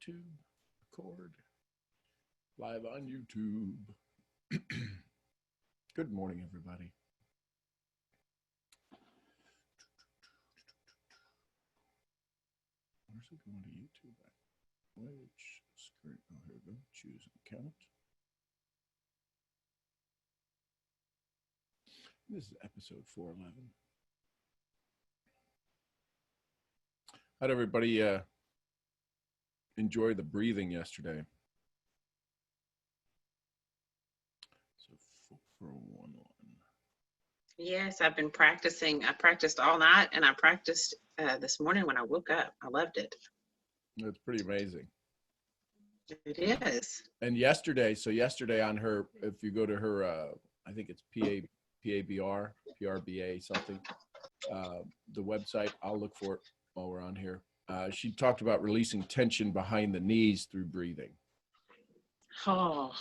YouTube. Record. Live on YouTube. Good morning, everybody. Where's it going to YouTube at? Which screen? Oh, here we go. Choose an account. This is episode 411. How'd everybody enjoy the breathing yesterday? So 411. Yes, I've been practicing. I practiced all night, and I practiced this morning when I woke up. I loved it. It's pretty amazing. It is. And yesterday on her, if you go to her, I think it's PRBA something, the website, I'll look for it while we're on here. She talked about releasing tension behind the knees through breathing. Oh,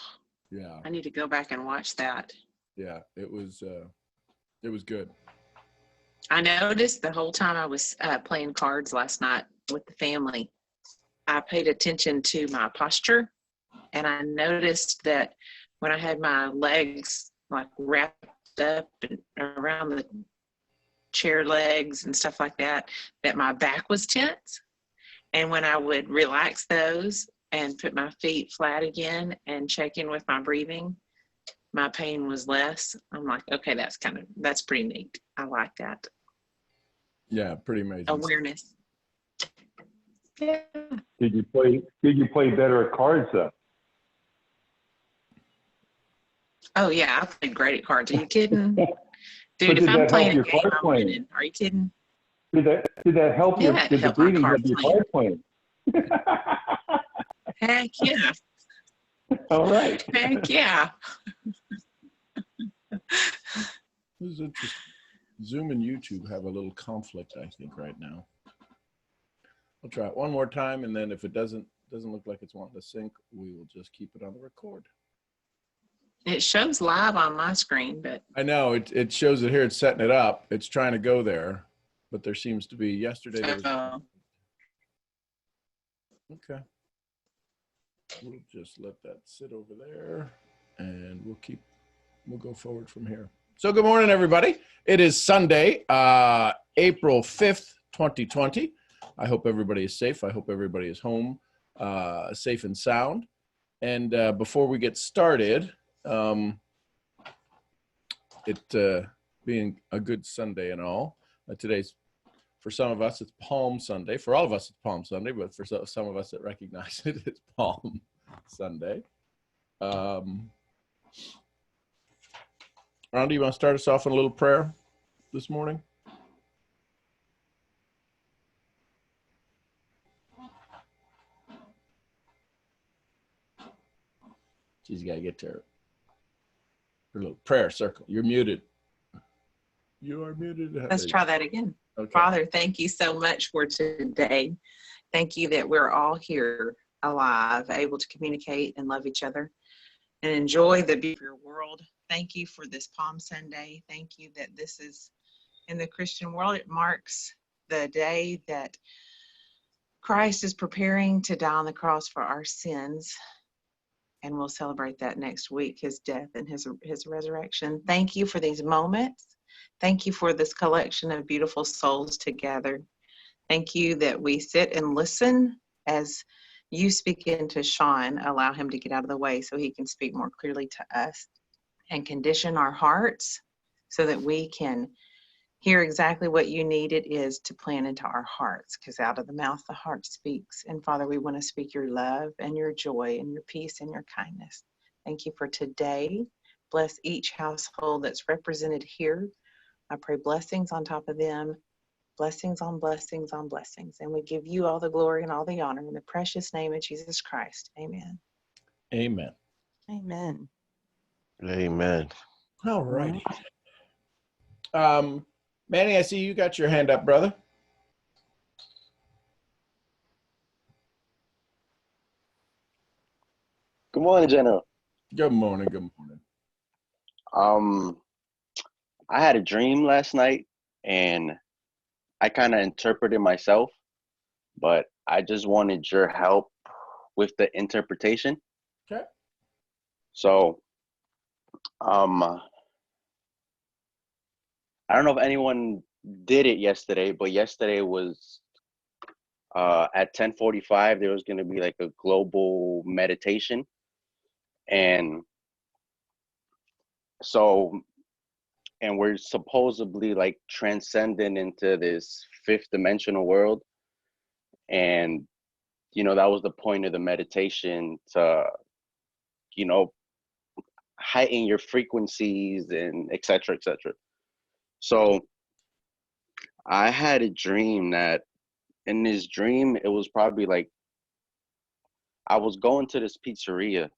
yeah. I need to go back and watch that. Yeah, it was good. I noticed the whole time I was playing cards last night with the family, I paid attention to my posture, and I noticed that when I had my legs like wrapped up and around the chair legs and stuff like that, that my back was tense. And when I would relax those and put my feet flat again and check in with my breathing, my pain was less. I'm like, okay, that's pretty neat. I like that. Yeah, pretty amazing. Awareness. Yeah. Did you play better at cards though? Oh yeah, I played great at cards. Are you kidding? But Dude, if I'm playing a your game, card I'm playing? winning. Are you kidding? Did that help you? Yeah, it Did the helped my breathing help card your playing. card playing? Heck yeah. All right. Heck yeah. This is interesting. Zoom and YouTube have a little conflict, I think, right now. I'll try it one more time, and then if it doesn't look like it's wanting to sync, we will just keep it on the record. It shows live on my screen, but I know it shows it here. It's setting it up. It's trying to go there, but there seems to be yesterday. There was, okay. We'll just let that sit over there, and we'll go forward from here. So good morning, everybody. It is Sunday, April 5th, 2020. I hope everybody is safe. I hope everybody is home, safe and sound. And before we get started, it being a good Sunday and all, today's, for some of us, it's Palm Sunday. For all of us, it's Palm Sunday, but for some of us that recognize it, it's Palm Sunday. Ron, do you want to start us off in a little prayer this morning? She's got to get to her little prayer circle. You're muted. You are muted. let's try that again. Okay. Father, thank you so much for today. Thank you that we're all here alive, able to communicate and love each other and enjoy the beauty of your world. Thank you for this Palm Sunday. Thank you that this is, in the Christian world, it marks the day that Christ is preparing to die on the cross for our sins. And we'll celebrate that next week, his death and his resurrection. Thank you for these moments. Thank you for this collection of beautiful souls together. Thank you that we sit and listen as you speak into Sean. Allow him to get out of the way so he can speak more clearly to us, and condition our hearts so that we can hear exactly what you need it is to plant into our hearts, because out of the mouth the heart speaks. And Father, we want to speak your love and your joy and your peace and your kindness. Thank you for today. Bless each household that's represented here. I pray blessings on top of them, blessings on blessings on blessings. And we give you all the glory and all the honor in the precious name of Jesus Christ. Amen. Amen. Amen. Amen. All righty. Manny, I see you got your hand up, brother. Good morning, General. Good morning. Good morning. I had a dream last night, and I kind of interpreted myself, but I just wanted your help with the interpretation. Okay. So, I don't know if anyone did it yesterday, but yesterday was at 10:45. There was going to be like a global meditation, and so and we're supposedly like transcending into this fifth dimensional world, and that was the point of the meditation, to heighten your frequencies and et cetera, et cetera. So I had a dream that in this dream, it was probably like I was going to this pizzeria,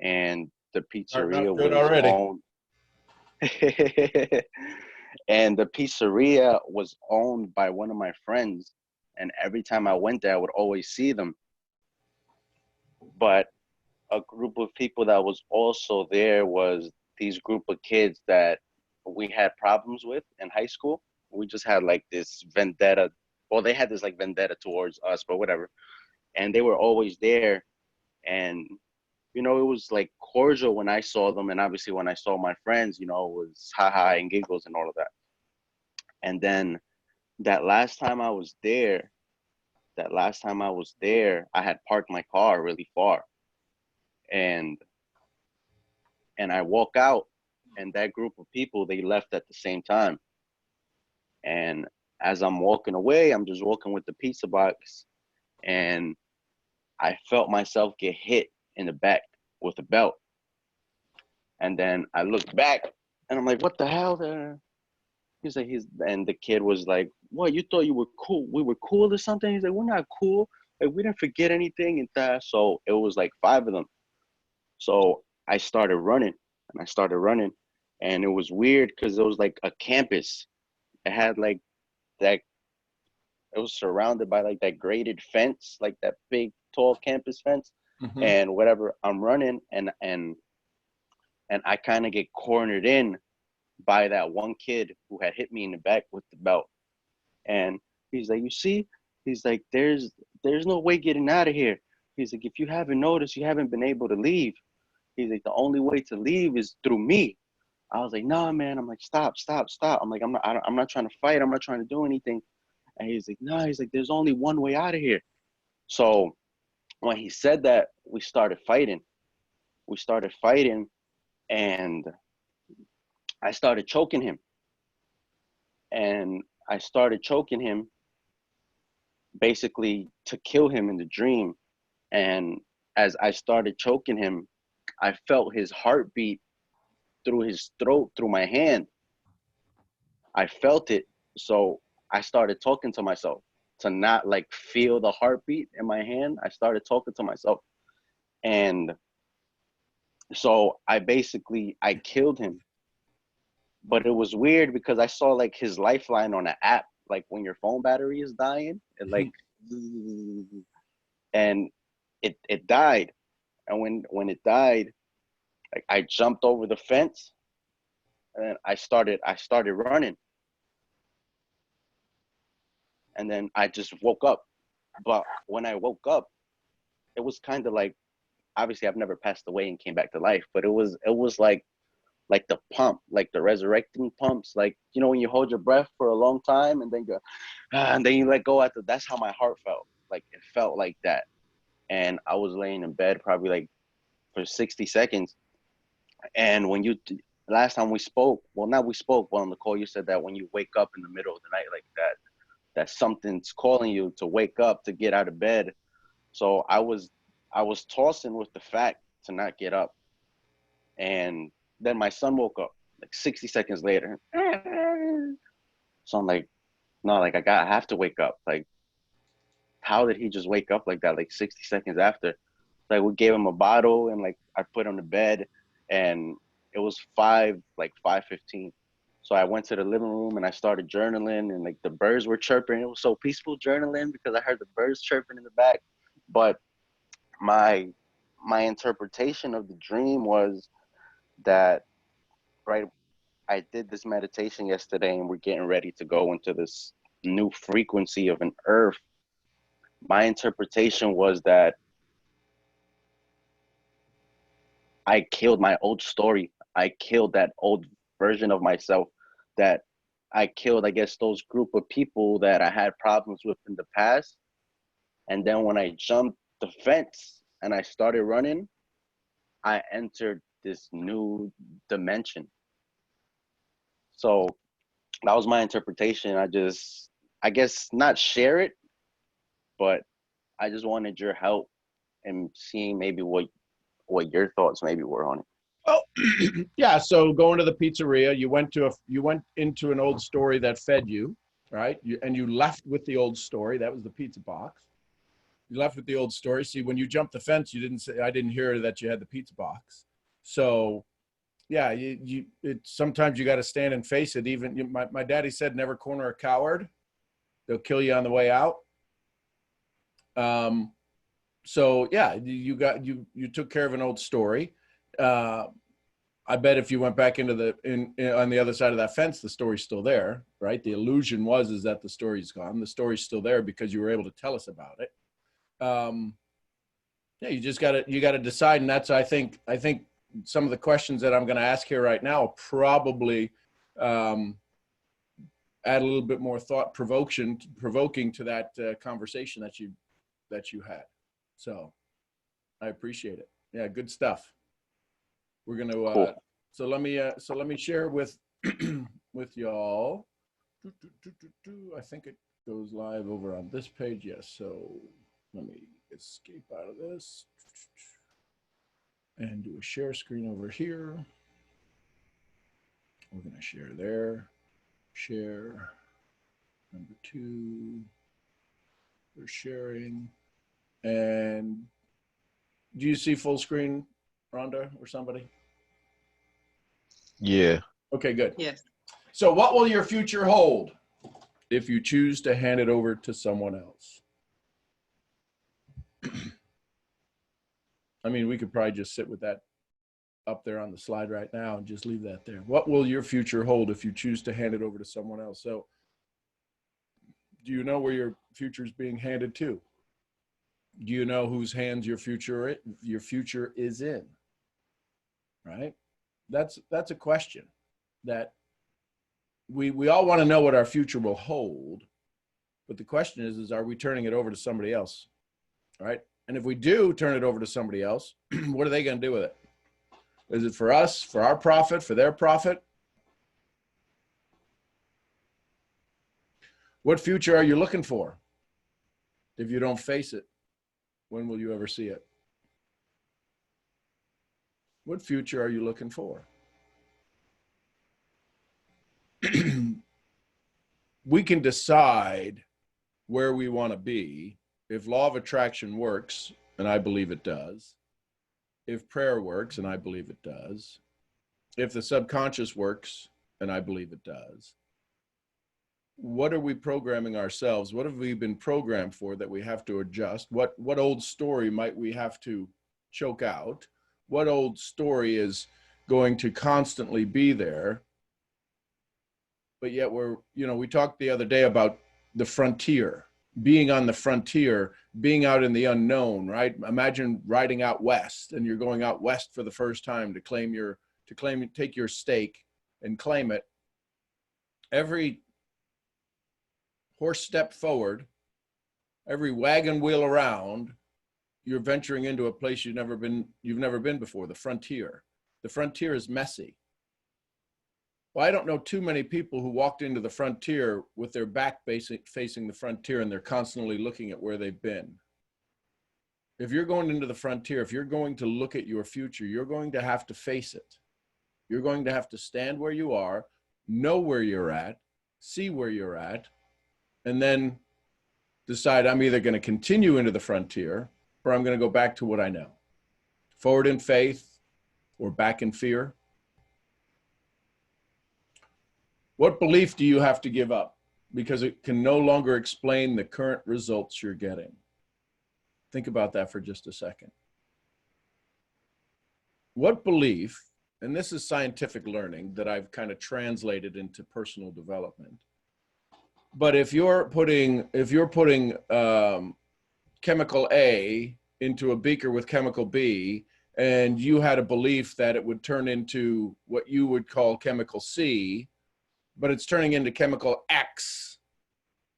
and the Starting off pizzeria good was already. owned and the pizzeria was owned by one of my friends, and every time I went there I would always see them. But a group of people that was also there was these group of kids that we had problems with in high school. We just had like this vendetta. Well, they had this like vendetta towards us, but whatever. And they were always there. And, it was like cordial when I saw them. And obviously when I saw my friends, it was haha and giggles and all of that. And then that last time I was there, I had parked my car really far. And I walk out, and that group of people, they left at the same time. And as I'm walking away, I'm just walking with the pizza box, and I felt myself get hit in the back with a belt. And then I looked back, and I'm like, what the hell? And the kid was like, what, you thought you were cool? We were cool or something? He's like, we're not cool. Like, we didn't forget anything and that. So it was like 5 of them. So I started running, and it was weird because it was like a campus. It had like that, it was surrounded by like that graded fence, like that big tall campus fence. Mhm. And whatever, I'm running, and I kind of get cornered in by that one kid who had hit me in the back with the belt. And he's like, you see, he's like, there's no way getting out of here. He's like, if you haven't noticed, you haven't been able to leave. He's like, the only way to leave is through me. I was like, nah, man. I'm like, stop. I'm like, I'm not trying to fight. I'm not trying to do anything. And he's like, no, he's like, there's only one way out of here. So when he said that, we started fighting, and I started choking him. And I started choking him basically to kill him in the dream. And as I started choking him, I felt his heartbeat through his throat, through my hand. I felt it. So I started talking to myself to not like feel the heartbeat in my hand. I started talking to myself. And so I killed him. But it was weird because I saw like his lifeline on an app, like when your phone battery is dying, it like, and it died. And when it died, like I jumped over the fence, and I started running. And then I just woke up. But when I woke up, it was kind of like, obviously I've never passed away and came back to life, but it was like the pump, like the resurrecting pumps, like, when you hold your breath for a long time and then go, and then you let go after. That's how my heart felt. Like it felt like that. And I was laying in bed probably like for 60 seconds. And when last time we spoke, well, not we spoke, but on the call, you said that when you wake up in the middle of the night like that something's calling you to wake up, to get out of bed. So I was tossing with the fact to not get up. And then my son woke up like 60 seconds later. So I'm like, no, like I have to wake up. Like, how did he just wake up like that? Like 60 seconds after, like we gave him a bottle, and like I put him to bed, and it was 5:15. So I went to the living room and I started journaling, and like the birds were chirping. It was so peaceful journaling because I heard the birds chirping in the back. But my interpretation of the dream was that, right, I did this meditation yesterday, and we're getting ready to go into this new frequency of an earth. My interpretation was that I killed my old story. I killed that old version of myself, that I killed, I guess, those group of people that I had problems with in the past. And then when I jumped the fence and I started running, I entered this new dimension. So that was my interpretation. I guess not share it, but I just wanted your help in seeing maybe what your thoughts maybe were on it. Oh, yeah. So going to the pizzeria, you went into an old story that fed you, right? And you left with the old story. That was the pizza box. You left with the old story. See, when you jumped the fence, you didn't say, I didn't hear that you had the pizza box. So yeah, sometimes you got to stand and face it. Even my daddy said, never corner a coward. They'll kill you on the way out. So yeah, you took care of an old story. I bet if you went back into on the other side of that fence, the story's still there, right? The illusion is that the story's gone. The story's still there because you were able to tell us about it. Yeah, you gotta decide. And that's, I think some of the questions that I'm going to ask here right now probably, add a little bit more thought provoking to that conversation that you had. So I appreciate it. Yeah, good stuff. We're going to, Cool. so let me share with, with y'all. I think it goes live over on this page. Yes. So let me escape out of this and do a share screen over here. We're going to share there. Share. Number 2. We're sharing. And do you see full screen, Rhonda, or somebody? Yeah. Okay, good. Yes. So what will your future hold if you choose to hand it over to someone else? I mean, we could probably just sit with that up there on the slide right now and just leave that there. What will your future hold if you choose to hand it over to someone else? So do you know where your future is being handed to? Do you know whose hands your future is in? Right? That's a question that we all want to know what our future will hold. But the question is are we turning it over to somebody else? Right? And if we do turn it over to somebody else, what are they going to do with it? Is it for us, for our profit, for their profit? What future are you looking for? If you don't face it, when will you ever see it? What future are you looking for? We can decide where we want to be if law of attraction works, and I believe it does. If prayer works, and I believe it does. If the subconscious works, and I believe it does. What are we programming ourselves? What have we been programmed for that we have to adjust? What old story might we have to choke out? What old story is going to constantly be there? But yet we talked the other day about the frontier, being on the frontier, being out in the unknown, right? Imagine riding out west and you're going out west for the first time to take your stake and claim it. Every horse step forward, every wagon wheel around, you're venturing into a place you've never been before, the frontier. The frontier is messy. Well, I don't know too many people who walked into the frontier with their back facing the frontier and they're constantly looking at where they've been. If you're going into the frontier, if you're going to look at your future, you're going to have to face it. You're going to have to stand where you are, know where you're at, see where you're at, and then decide I'm either going to continue into the frontier or I'm going to go back to what I know. Forward in faith or back in fear. What belief do you have to give up because it can no longer explain the current results you're getting? Think about that for just a second. What belief, and this is scientific learning that I've kind of translated into personal development, but if you're putting chemical A into a beaker with chemical B, and you had a belief that it would turn into what you would call chemical C, but it's turning into chemical X,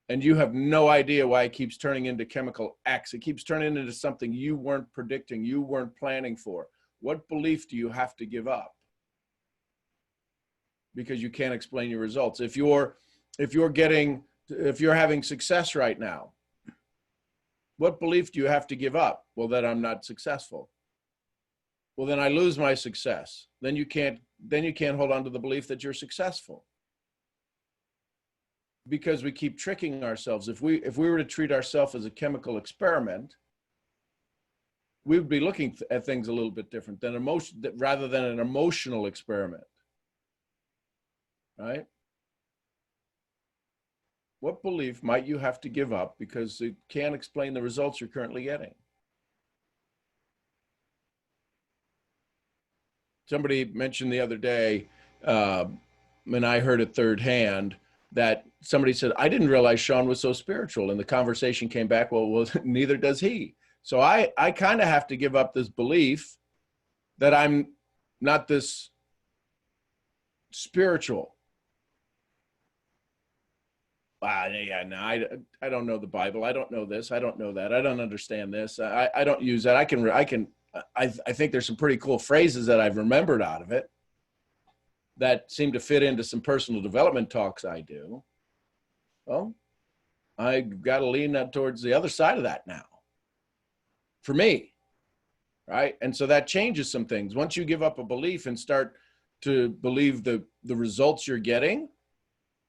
and you have no idea why it keeps turning into chemical X. It keeps turning into something you weren't predicting, you weren't planning for. What belief do you have to give up? Because you can't explain your results. If you're having success right now, what belief do you have to give up? Well, that I'm not successful. Well, then I lose my success. Then you can't hold on to the belief that you're successful. Because we keep tricking ourselves. If we were to treat ourselves as a chemical experiment, we would be looking at things a little bit different than rather than an emotional experiment. Right? What belief might you have to give up because it can't explain the results you're currently getting? Somebody mentioned the other day, and I heard it third hand, that somebody said, I didn't realize Sean was so spiritual. And the conversation came back, well, neither does he. So I kind of have to give up this belief that I'm not this spiritual. Yeah, no, I don't know the Bible. I don't know this. I don't know that. I don't understand this. I don't use that. I think there's some pretty cool phrases that I've remembered out of it that seem to fit into some personal development talks I do. Well, I got to lean that towards the other side of that now. For me, right? And so that changes some things. Once you give up a belief and start to believe the results you're getting,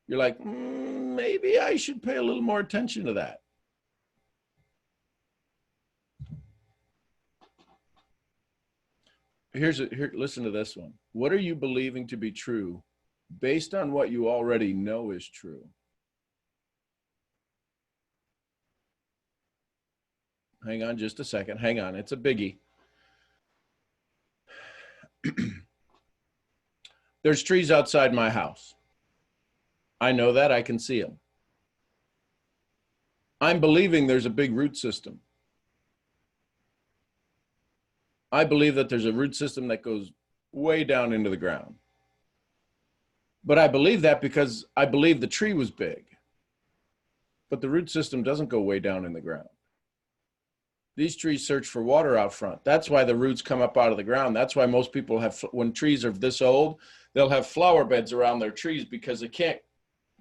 you're like, maybe I should pay a little more attention to that. Listen to this one. What are you believing to be true based on what you already know is true? Hang on just a second. Hang on. It's a biggie. There's trees outside my house. I know that. I can see them. I'm believing there's a big root system. I believe that there's a root system that goes way down into the ground. But I believe that because I believe the tree was big. But the root system doesn't go way down in the ground. These trees search for water out front. That's why the roots come up out of the ground. That's why most people have, when trees are this old, they'll have flower beds around their trees because they can't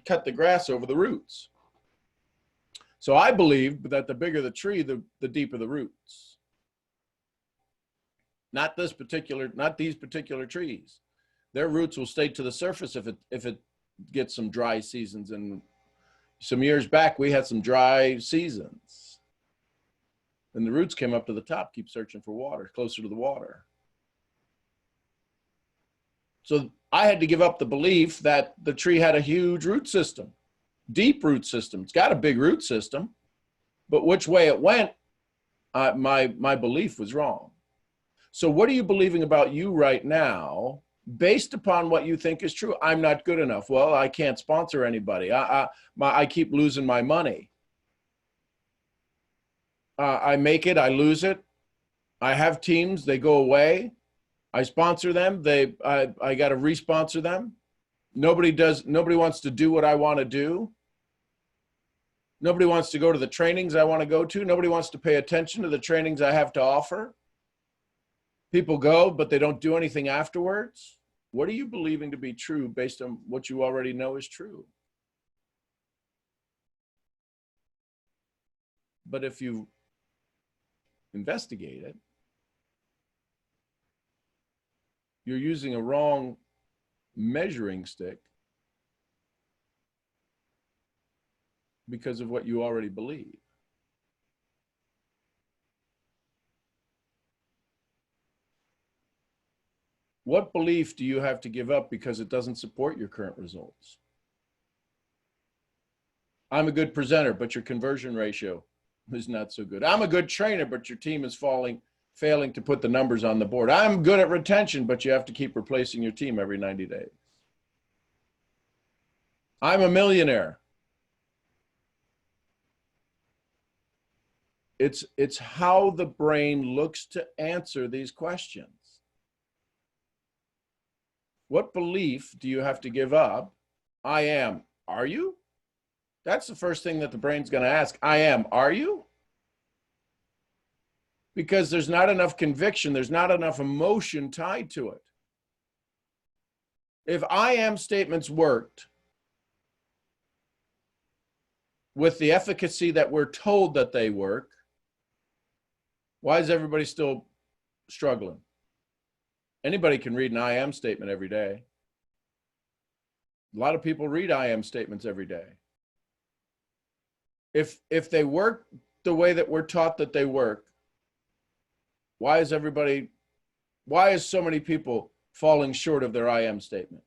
cut the grass over the roots. So I believe that the bigger the tree, the deeper the roots. Not these particular trees. Their roots will stay to the surface if it gets some dry seasons. And some years back, we had some dry seasons. And the roots came up to the top, keep searching for water, closer to the water. So I had to give up the belief that the tree had a huge root system, deep root system. It's got a big root system, but which way it went, my belief was wrong. So what are you believing about you right now based upon what you think is true? I'm not good enough. Well, I can't sponsor anybody. I keep losing my money. I make it, I lose it. I have teams, they go away. I sponsor them. I got to re-sponsor them. Nobody wants to do what I want to do. Nobody wants to go to the trainings I want to go to. Nobody wants to pay attention to the trainings I have to offer. People go, but they don't do anything afterwards. What are you believing to be true based on what you already know is true? But if you investigate it, you're using a wrong measuring stick because of what you already believe. What belief do you have to give up because it doesn't support your current results? I'm a good presenter, but your conversion ratio is not so good. I'm a good trainer, but your team is failing to put the numbers on the board. I'm good at retention, but you have to keep replacing your team every 90 days. I'm a millionaire. It's how the brain looks to answer these questions. What belief do you have to give up? I am. Are you? That's the first thing that the brain's going to ask. I am. Are you? Because there's not enough conviction. There's not enough emotion tied to it. If I am statements worked with the efficacy that we're told that they work, why is everybody still struggling? Anybody can read an I am statement every day. A lot of people read I am statements every day. If they work the way that we're taught that they work, why is so many people falling short of their I am statement?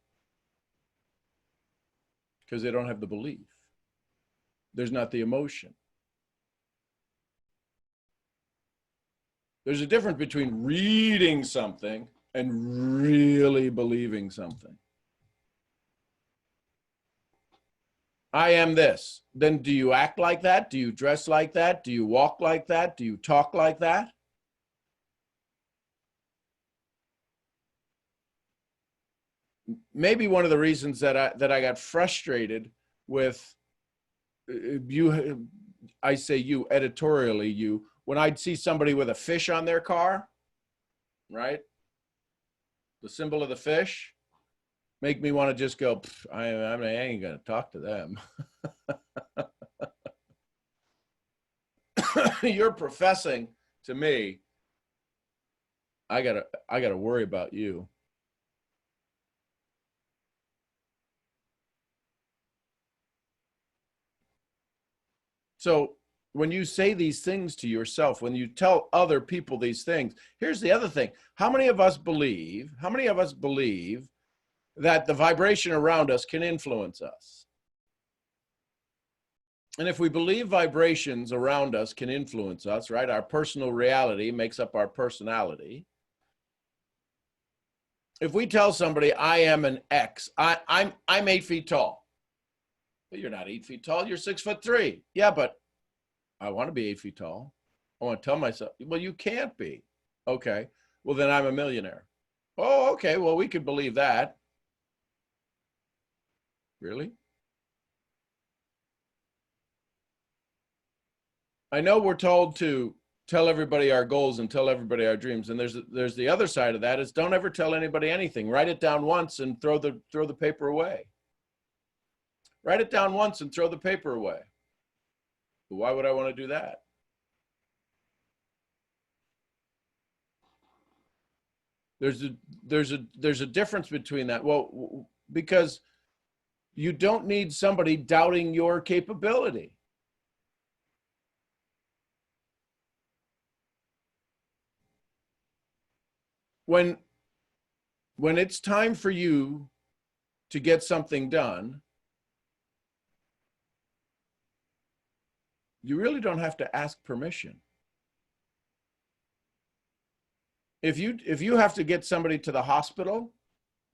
Because they don't have the belief. There's not the emotion. There's a difference between reading something and really believing something. I am this. Then do you act like that? Do you dress like that? Do you walk like that? Do you talk like that? Maybe one of the reasons that I got frustrated with you, I say you editorially, you, when I'd see somebody with a fish on their car, right? The symbol of the fish, make me want to just go, I ain't going to talk to them. You're professing to me, I gotta worry about you. So when you say these things to yourself, when you tell other people these things, here's the other thing. How many of us believe that the vibration around us can influence us? And if we believe vibrations around us can influence us, right? Our personal reality makes up our personality. If we tell somebody, I am an X, I'm 8 feet tall. But you're not 8 feet tall, you're 6'3". Yeah, but I want to be 8 feet tall. I want to tell myself, well, you can't be. Okay, well, then I'm a millionaire. Oh, okay, well, we could believe that. Really? I know we're told to tell everybody our goals and tell everybody our dreams. And there's the other side of that is don't ever tell anybody anything. Write it down once and throw the paper away. Write it down once and throw the paper away. But why would I want to do that? There's a difference between that. Well, because you don't need somebody doubting your capability. When it's time for you to get something done, you really don't have to ask permission. If you have to get somebody to the hospital,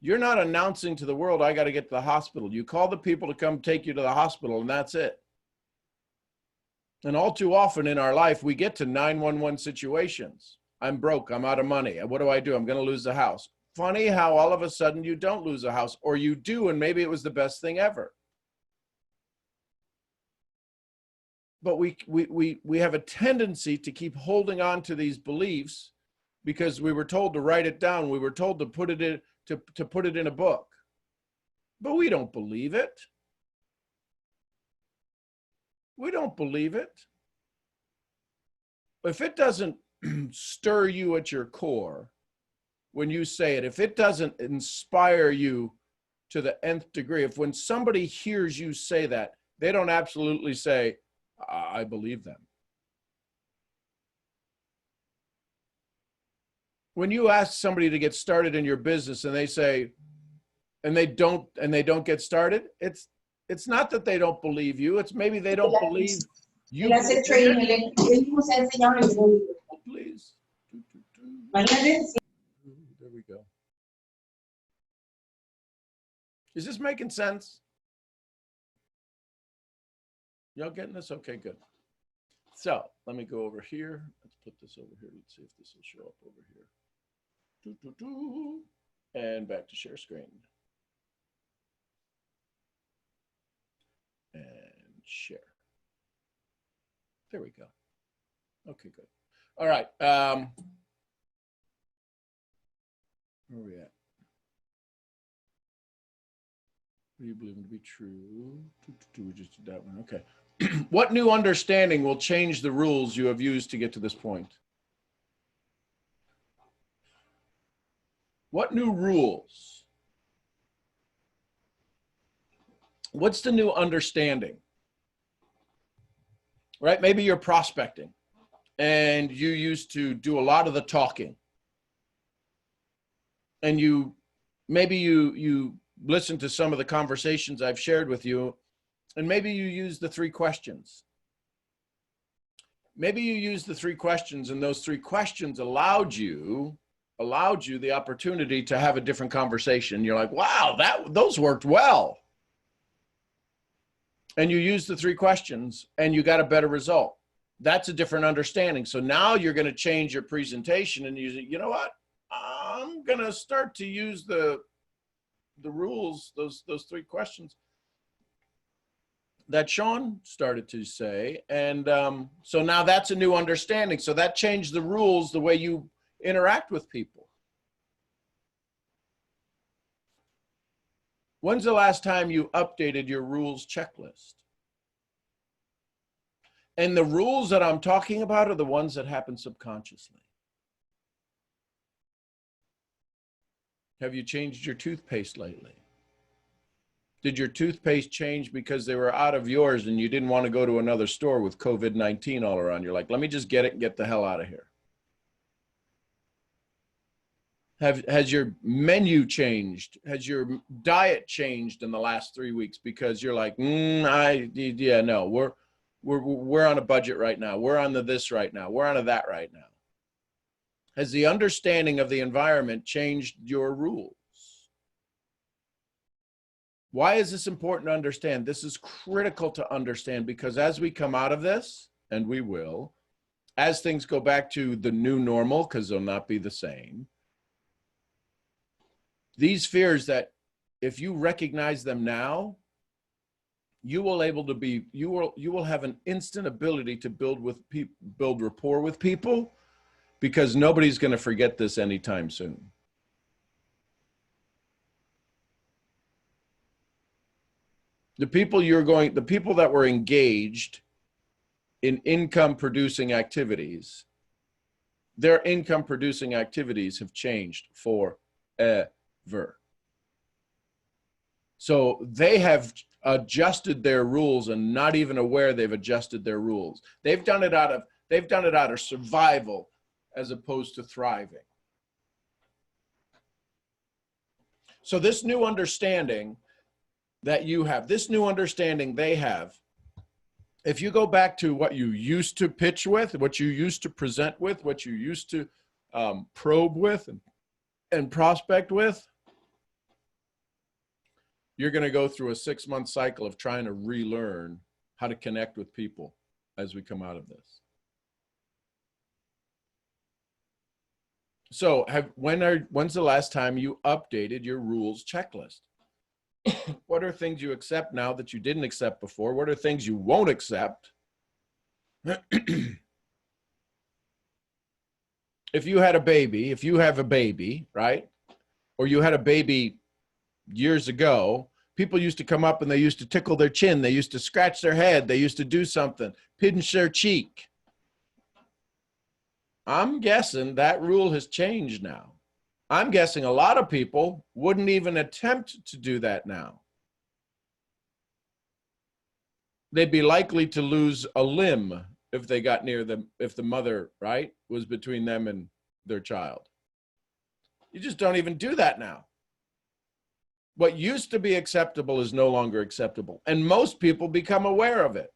you're not announcing to the world, I got to get to the hospital. You call the people to come take you to the hospital, and that's it. And all too often in our life, we get to 911 situations. I'm broke, I'm out of money. What do? I'm going to lose the house. Funny how all of a sudden you don't lose a house, or you do, and maybe it was the best thing ever. But we have a tendency to keep holding on to these beliefs because we were told to write it down. We were told to put it in, to put it in a book. But we don't believe it. We don't believe it. If it doesn't stir you at your core when you say it, if it doesn't inspire you to the nth degree, if when somebody hears you say that, they don't absolutely say, I believe them. When you ask somebody to get started in your business and they say, and they don't get started, it's not that they don't believe you, it's maybe they don't believe you. Please. There we go. Is this making sense? Y'all getting this? Okay, good. So let me go over here. Let's put this over here. Let's see if this will show up over here. And back to share screen. And share. There we go. Okay, good. All right. Where are we at? What do you believe to be true? We just did that one. Okay. What new understanding will change the rules you have used to get to this point? What new rules? What's the new understanding? Right? Maybe you're prospecting and you used to do a lot of the talking. And maybe you listen to some of the conversations I've shared with you, and maybe you use the 3 questions. Maybe you use the 3 questions, and those 3 questions allowed you the opportunity to have a different conversation. You're like, wow, those worked well. And you use the 3 questions and you got a better result. That's a different understanding. So now you're going to change your presentation and you know what? I'm going to start to use the rules, those 3 questions that Sean started to say. And so now that's a new understanding. So that changed the rules, the way you interact with people. When's the last time you updated your rules checklist? And the rules that I'm talking about are the ones that happen subconsciously. Have you changed your toothpaste lately? Did your toothpaste change because they were out of yours and you didn't want to go to another store with COVID-19 all around? You're like, let me just get it and get the hell out of here. Has your menu changed? Has your diet changed in the last 3 weeks because you're like, no, we're on a budget right now. We're on the this right now. We're on a that right now. Has the understanding of the environment changed your rules? Why is this important to understand? This is critical to understand because as we come out of this, and we will, as things go back to the new normal, because they'll not be the same, these fears that if you recognize them now, you will have an instant ability to build rapport with people, because nobody's going to forget this anytime soon. The people that were engaged in income producing activities, their income producing activities have changed forever. So they have adjusted their rules and not even aware they've adjusted their rules. They've done it out of survival as opposed to thriving. So this new understanding that you have, this new understanding they have, if you go back to what you used to pitch with, what you used to present with, what you used to probe with and prospect with, you're going to go through a 6-month cycle of trying to relearn how to connect with people as we come out of this. So when's the last time you updated your rules checklist? What are things you accept now that you didn't accept before? What are things you won't accept? If you have a baby, right? Or you had a baby years ago, people used to come up and they used to tickle their chin. They used to scratch their head. They used to do something, pinch their cheek. I'm guessing that rule has changed now. I'm guessing a lot of people wouldn't even attempt to do that now. They'd be likely to lose a limb if they got near them, if the mother, right, was between them and their child. You just don't even do that now. What used to be acceptable is no longer acceptable. And most people become aware of it.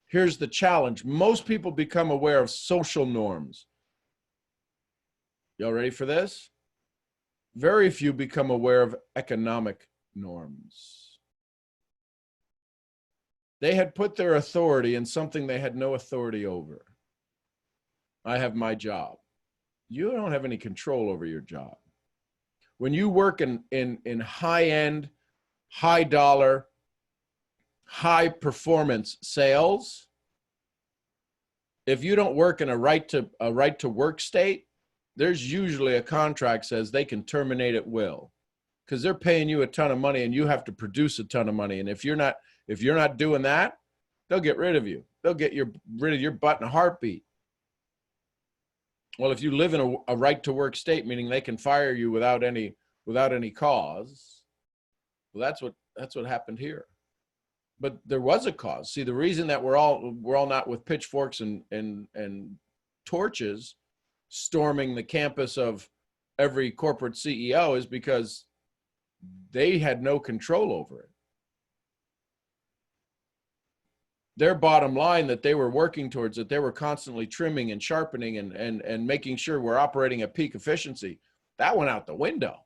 Here's the challenge. Most people become aware of social norms. Y'all ready for this? Very few become aware of economic norms. They had put their authority in something they had no authority over. I have my job. You don't have any control over your job. When you work in high-end, high-dollar, high-performance sales, if you don't work in a right to work state, there's usually a contract says they can terminate at will, because they're paying you a ton of money and you have to produce a ton of money. And if you're not doing that, they'll get rid of you. They'll get rid of your butt in a heartbeat. Well, if you live in a right to work state, meaning they can fire you without any cause, well, that's what happened here. But there was a cause. See, the reason that we're all not with pitchforks and torches storming the campus of every corporate CEO is because they had no control over it. Their bottom line that they were working towards, that they were constantly trimming and sharpening and making sure we're operating at peak efficiency, that went out the window.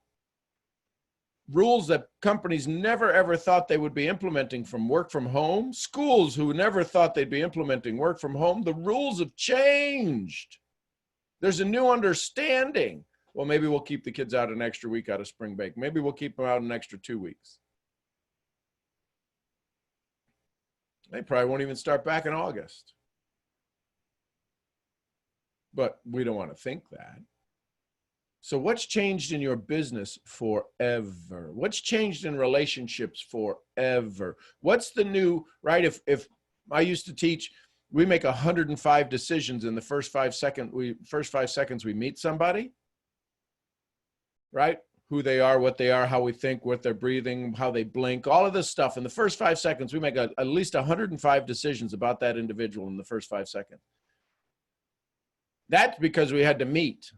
Rules that companies never ever thought they would be implementing from work from home, schools who never thought they'd be implementing work from home, the rules have changed. There's a new understanding. Well, maybe we'll keep the kids out an extra week out of spring break. Maybe we'll keep them out an extra 2 weeks. They probably won't even start back in August. But we don't want to think that. So what's changed in your business forever? What's changed in relationships forever? What's the new, right? If I used to teach, we make 105 decisions in the first 5 seconds we meet somebody, right? Who they are, what they are, how we think, what they're breathing, how they blink, all of this stuff. In the first 5 seconds, we make at least 105 decisions about that individual in the first 5 seconds. That's because we had to meet.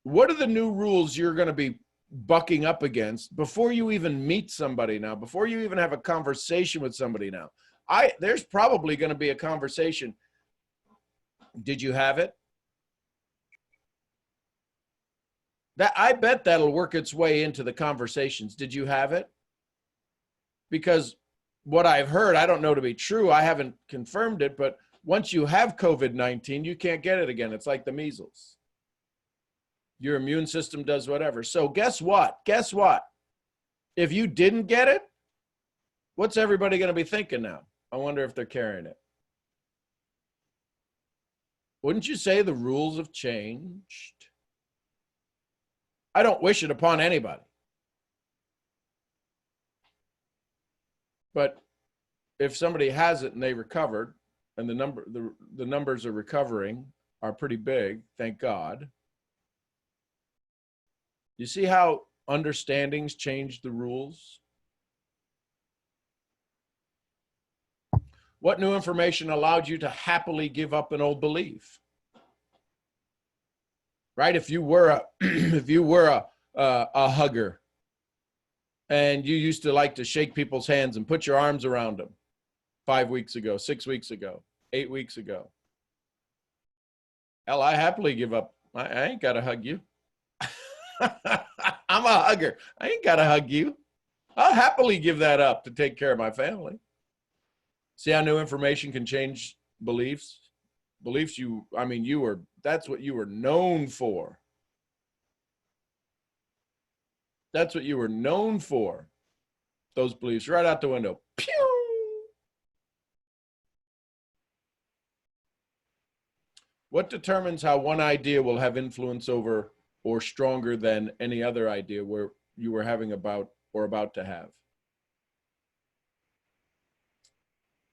What are the new rules you're going to be bucking up against before you even meet somebody now, before you even have a conversation with somebody now? There's probably going to be a conversation. Did you have it? I bet that'll work its way into the conversations. Did you have it? Because what I've heard, I don't know to be true. I haven't confirmed it, but once you have COVID-19, you can't get it again. It's like the measles. Your immune system does whatever. So guess what? Guess what? If you didn't get it, what's everybody going to be thinking now? I wonder if they're carrying it. Wouldn't you say the rules have changed? I don't wish it upon anybody. But if somebody has it and they recovered, and the numbers are recovering are pretty big, thank God. You see how understandings change the rules? What new information allowed you to happily give up an old belief? Right? If you were a hugger and you used to like to shake people's hands and put your arms around them 5 weeks ago, 6 weeks ago, 8 weeks ago. Hell, I happily give up. I ain't got to hug you. I'm a hugger. I ain't got to hug you. I'll happily give that up to take care of my family. See how new information can change beliefs? Beliefs that's what you were known for. That's what you were known for. Those beliefs right out the window. Pew! What determines how one idea will have influence over or stronger than any other idea where you were having about or about to have?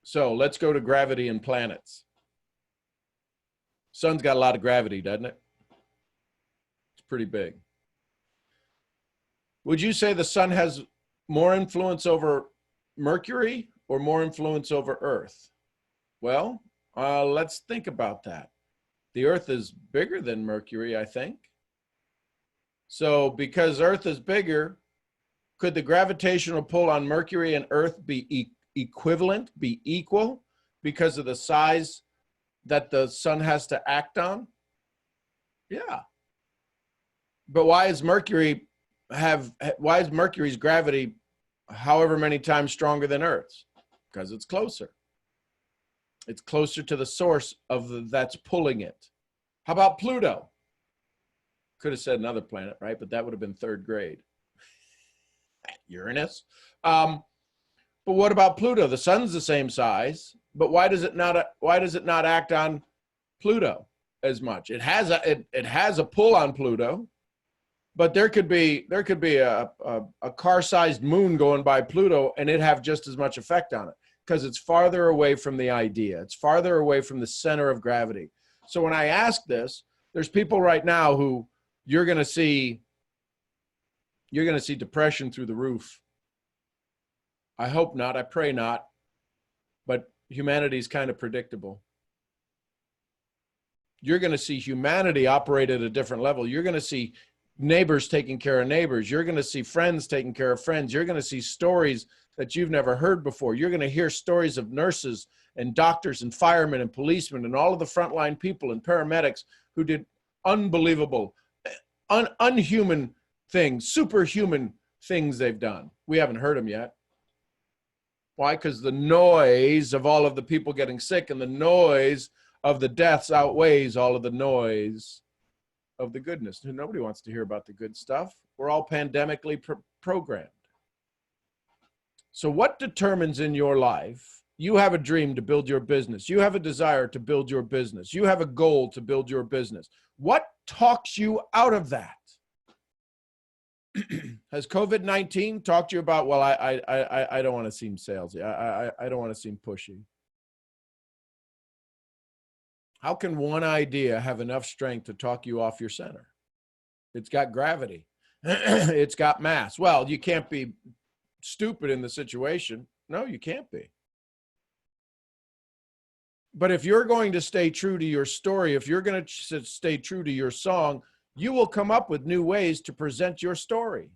So let's go to gravity and planets. Sun's got a lot of gravity, doesn't it? It's pretty big. Would you say the sun has more influence over Mercury or more influence over Earth? Well, let's think about that. The Earth is bigger than Mercury, I think. So because Earth is bigger, could the gravitational pull on Mercury and Earth be equivalent, be equal because of the size that the sun has to act on? Yeah. But why is Mercury's gravity however many times stronger than Earth's? Because it's closer. It's closer to the source that's pulling it. How about Pluto? Could have said another planet, right? But that would have been third grade. Uranus. But what about Pluto? The sun's the same size, but why does it not act on Pluto as much? It has a pull on Pluto, but there could be a car-sized moon going by Pluto and it have just as much effect on it because it's farther away from the idea. It's farther away from the center of gravity. So when I ask this, there's people right now who you're going to see depression through the roof. I hope not. I pray not. But humanity is kind of predictable. You're going to see humanity operate at a different level. You're going to see neighbors taking care of neighbors. You're going to see friends taking care of friends. You're going to see stories that you've never heard before. You're going to hear stories of nurses and doctors and firemen and policemen and all of the frontline people and paramedics who did unbelievable, unhuman things, superhuman things they've done. We haven't heard them yet. Why? Because the noise of all of the people getting sick and the noise of the deaths outweighs all of the noise of the goodness. Nobody wants to hear about the good stuff. We're all pandemically programmed. So what determines in your life? You have a dream to build your business. You have a desire to build your business. You have a goal to build your business. What talks you out of that? Has COVID-19 talked to you about, well, I don't want to seem salesy. I don't want to seem pushy. How can one idea have enough strength to talk you off your center? It's got gravity. It's got mass. Well, you can't be stupid in the situation. No, you can't be. But if you're going to stay true to your story, if you're going to stay true to your song, you will come up with new ways to present your story.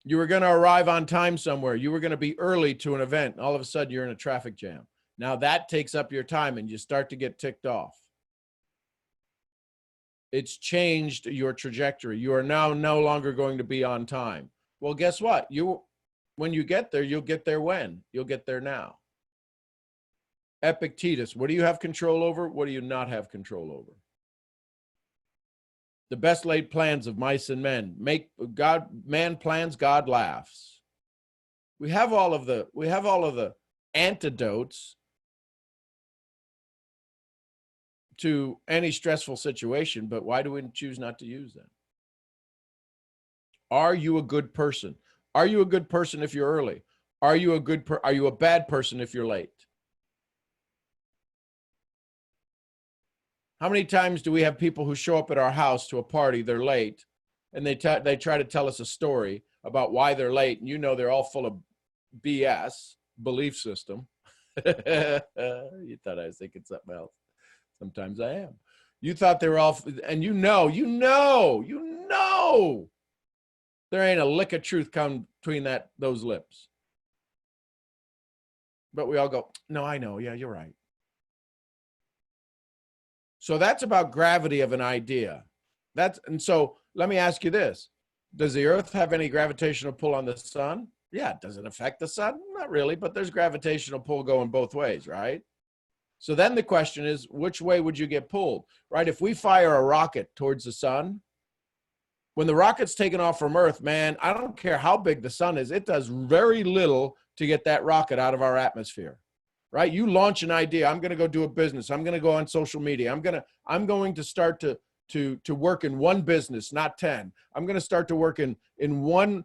You were going to arrive on time somewhere. You were going to be early to an event. All of a sudden, you're in a traffic jam. Now that takes up your time and you start to get ticked off. It's changed your trajectory. You are now no longer going to be on time. Well, guess what? When you get there, you'll get there when? You'll get there now. Epictetus, what do you have control over? What do you not have control over? The best laid plans of mice and men. Man plans, God laughs. We have all of the antidotes to any stressful situation, but why do we choose not to use them? Are you a good person? Are you a good person if you're early? Are you a bad person if you're late? How many times do we have people who show up at our house to a party, they're late, and they try to tell us a story about why they're late, and you know they're all full of BS, belief system. You thought I was thinking something else. Sometimes I am. You thought they were all, and you know, there ain't a lick of truth come between those lips. But we all go, no, I know. Yeah, you're right. So that's about gravity of an idea. And so let me ask you this. Does the earth have any gravitational pull on the sun? Yeah. Does it affect the sun? Not really, but there's gravitational pull going both ways, right? So then the question is, which way would you get pulled, right? If we fire a rocket towards the sun, when the rocket's taken off from Earth, man, I don't care how big the sun is, it does very little to get that rocket out of our atmosphere, right? You launch an idea, I'm going to go do a business, I'm going to go on social media, I'm going to start to work in one business, not 10. I'm going to start to work in one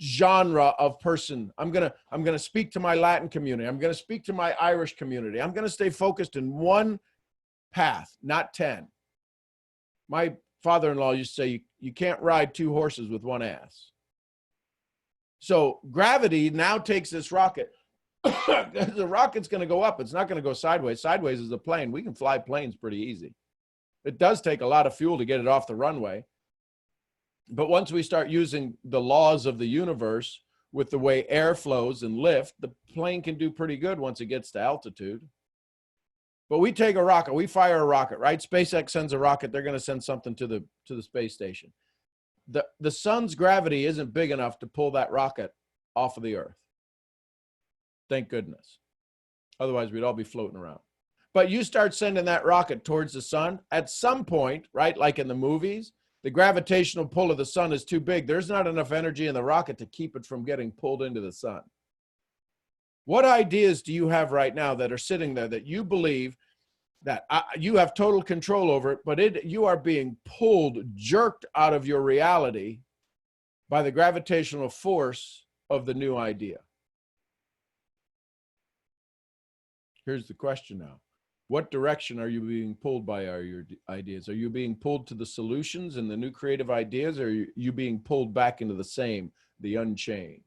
genre of person. I'm going to speak to my Latin community. I'm going to speak to my Irish community. I'm going to stay focused in one path, not 10. My father-in-law used to say, you can't ride two horses with one ass. So gravity now takes this rocket. The rocket's going to go up. It's not going to go sideways. Sideways is a plane. We can fly planes pretty easy. It does take a lot of fuel to get it off the runway. But once we start using the laws of the universe with the way air flows and lift, the plane can do pretty good once it gets to altitude. But we take a rocket, we fire a rocket, right? SpaceX sends a rocket, they're going to send something to the space station. the sun's gravity isn't big enough to pull that rocket off of the earth. Thank goodness. Otherwise, we'd all be floating around. But you start sending that rocket towards the sun, at some point, right, like in the movies, the gravitational pull of the sun is too big. There's not enough energy in the rocket to keep it from getting pulled into the sun. What ideas do you have right now that are sitting there that you believe that you have total control over it, but you are being pulled, jerked out of your reality by the gravitational force of the new idea? Here's the question now. What direction are you being pulled by your ideas? Are you being pulled to the solutions and the new creative ideas, or are you being pulled back into the same, the unchange?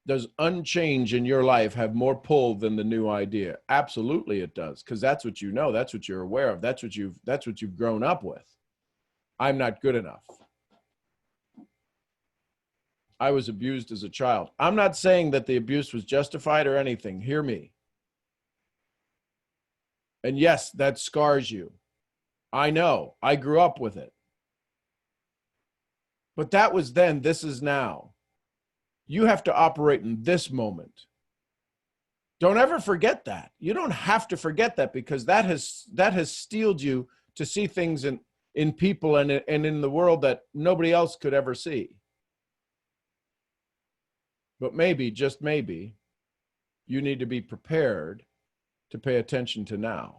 Does unchange in your life have more pull than the new idea? Absolutely it does, because that's what you know, that's what you're aware of, that's what you've grown up with. I'm not good enough. I was abused as a child. I'm not saying that the abuse was justified or anything. Hear me. And yes, that scars you. I know. I grew up with it. But that was then. This is now. You have to operate in this moment. Don't ever forget that. You don't have to forget that, because that has steeled you to see things in people and in the world that nobody else could ever see. But maybe, just maybe, you need to be prepared to pay attention to now.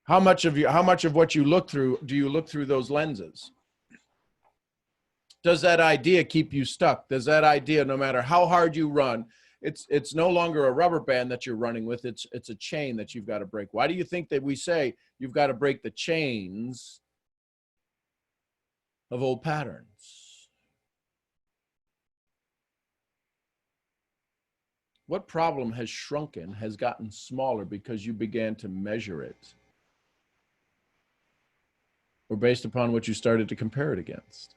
How much of what you look through, do you look through those lenses? Does that idea keep you stuck? Does that idea, no matter how hard you run, it's no longer a rubber band that you're running with, it's a chain that you've got to break. Why do you think that we say you've got to break the chains of old patterns? What problem has shrunken, has gotten smaller because you began to measure it? Or based upon what you started to compare it against?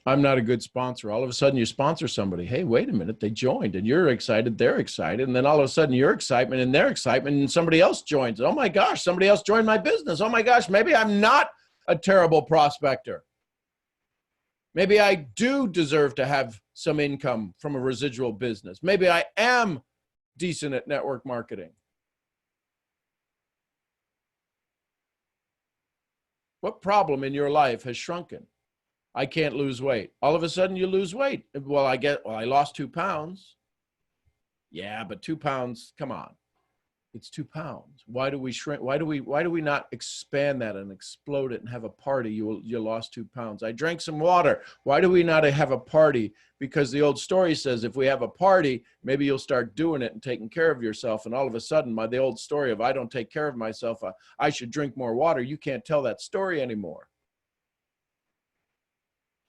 I'm not a good sponsor. All of a sudden you sponsor somebody. Hey, wait a minute, they joined and you're excited, they're excited. And then all of a sudden your excitement and their excitement and somebody else joins. Oh my gosh, somebody else joined my business. Oh my gosh, maybe I'm not a terrible prospector. Maybe I do deserve to have some income from a residual business. Maybe I am decent at network marketing. What problem in your life has shrunken? I can't lose weight. All of a sudden you lose weight. Well, I lost 2 pounds. Yeah, but 2 pounds, come on. It's 2 pounds. Why do we shrink? Why do we not expand that and explode it and have a party? You lost 2 pounds. I drank some water. Why do we not have a party? Because the old story says if we have a party, maybe you'll start doing it and taking care of yourself. And all of a sudden, the old story of I don't take care of myself, I should drink more water. You can't tell that story anymore.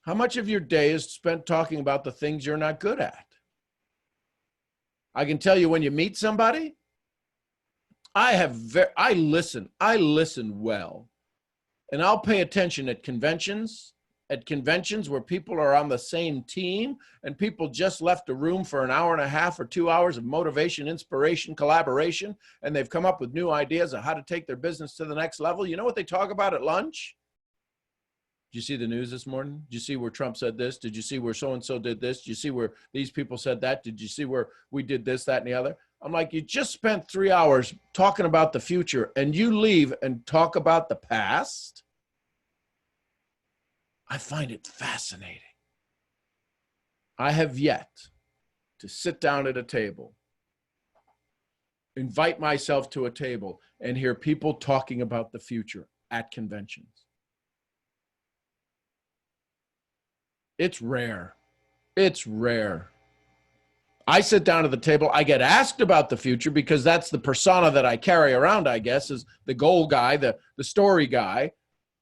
How much of your day is spent talking about the things you're not good at? I can tell you when you meet somebody, I listen well, and I'll pay attention at conventions where people are on the same team and people just left a room for an hour and a half or 2 hours of motivation, inspiration, collaboration, and they've come up with new ideas of how to take their business to the next level. You know what they talk about at lunch? Did you see the news this morning? Did you see where Trump said this? Did you see where so-and-so did this? Did you see where these people said that? Did you see where we did this, that, and the other? I'm like, you just spent 3 hours talking about the future and you leave and talk about the past? I find it fascinating. I have yet to sit down at a table, invite myself to a table, and hear people talking about the future at conventions. It's rare. It's rare. I sit down at the table. I get asked about the future because that's the persona that I carry around, I guess, is the goal guy, the story guy.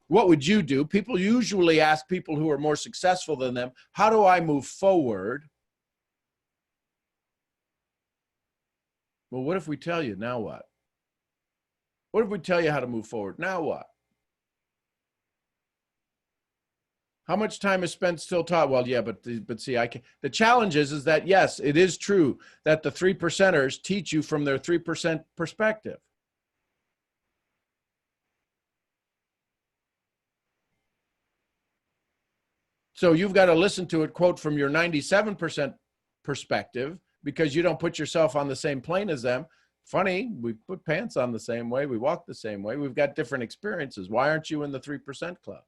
What would you do? People usually ask people who are more successful than them, how do I move forward? Well, what if we tell you, now what? What if we tell you how to move forward? Now what? How much time is spent still taught? Well, yeah, but see, the challenge is that, yes, it is true that the 3%ers teach you from their 3% perspective. So you've got to listen to it, quote, from your 97% perspective, because you don't put yourself on the same plane as them. Funny, we put pants on the same way. We walk the same way. We've got different experiences. Why aren't you in the 3% club?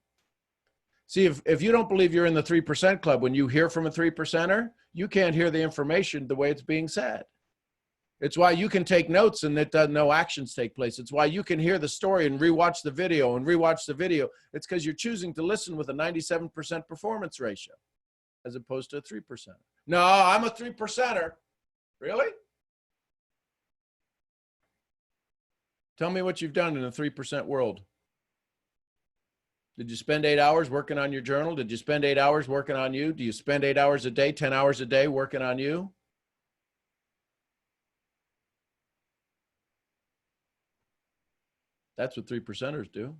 See, if you don't believe you're in the 3% club, when you hear from a 3%er, you can't hear the information the way it's being said. It's why you can take notes and no actions take place. It's why you can hear the story and rewatch the video and rewatch the video. It's because you're choosing to listen with a 97% performance ratio as opposed to a 3%. No, I'm a 3%er. Really? Tell me what you've done in a 3% world. Did you spend 8 hours working on your journal? Did you spend 8 hours working on you? Do you spend 8 hours a day, 10 hours a day working on you? That's what 3%ers do.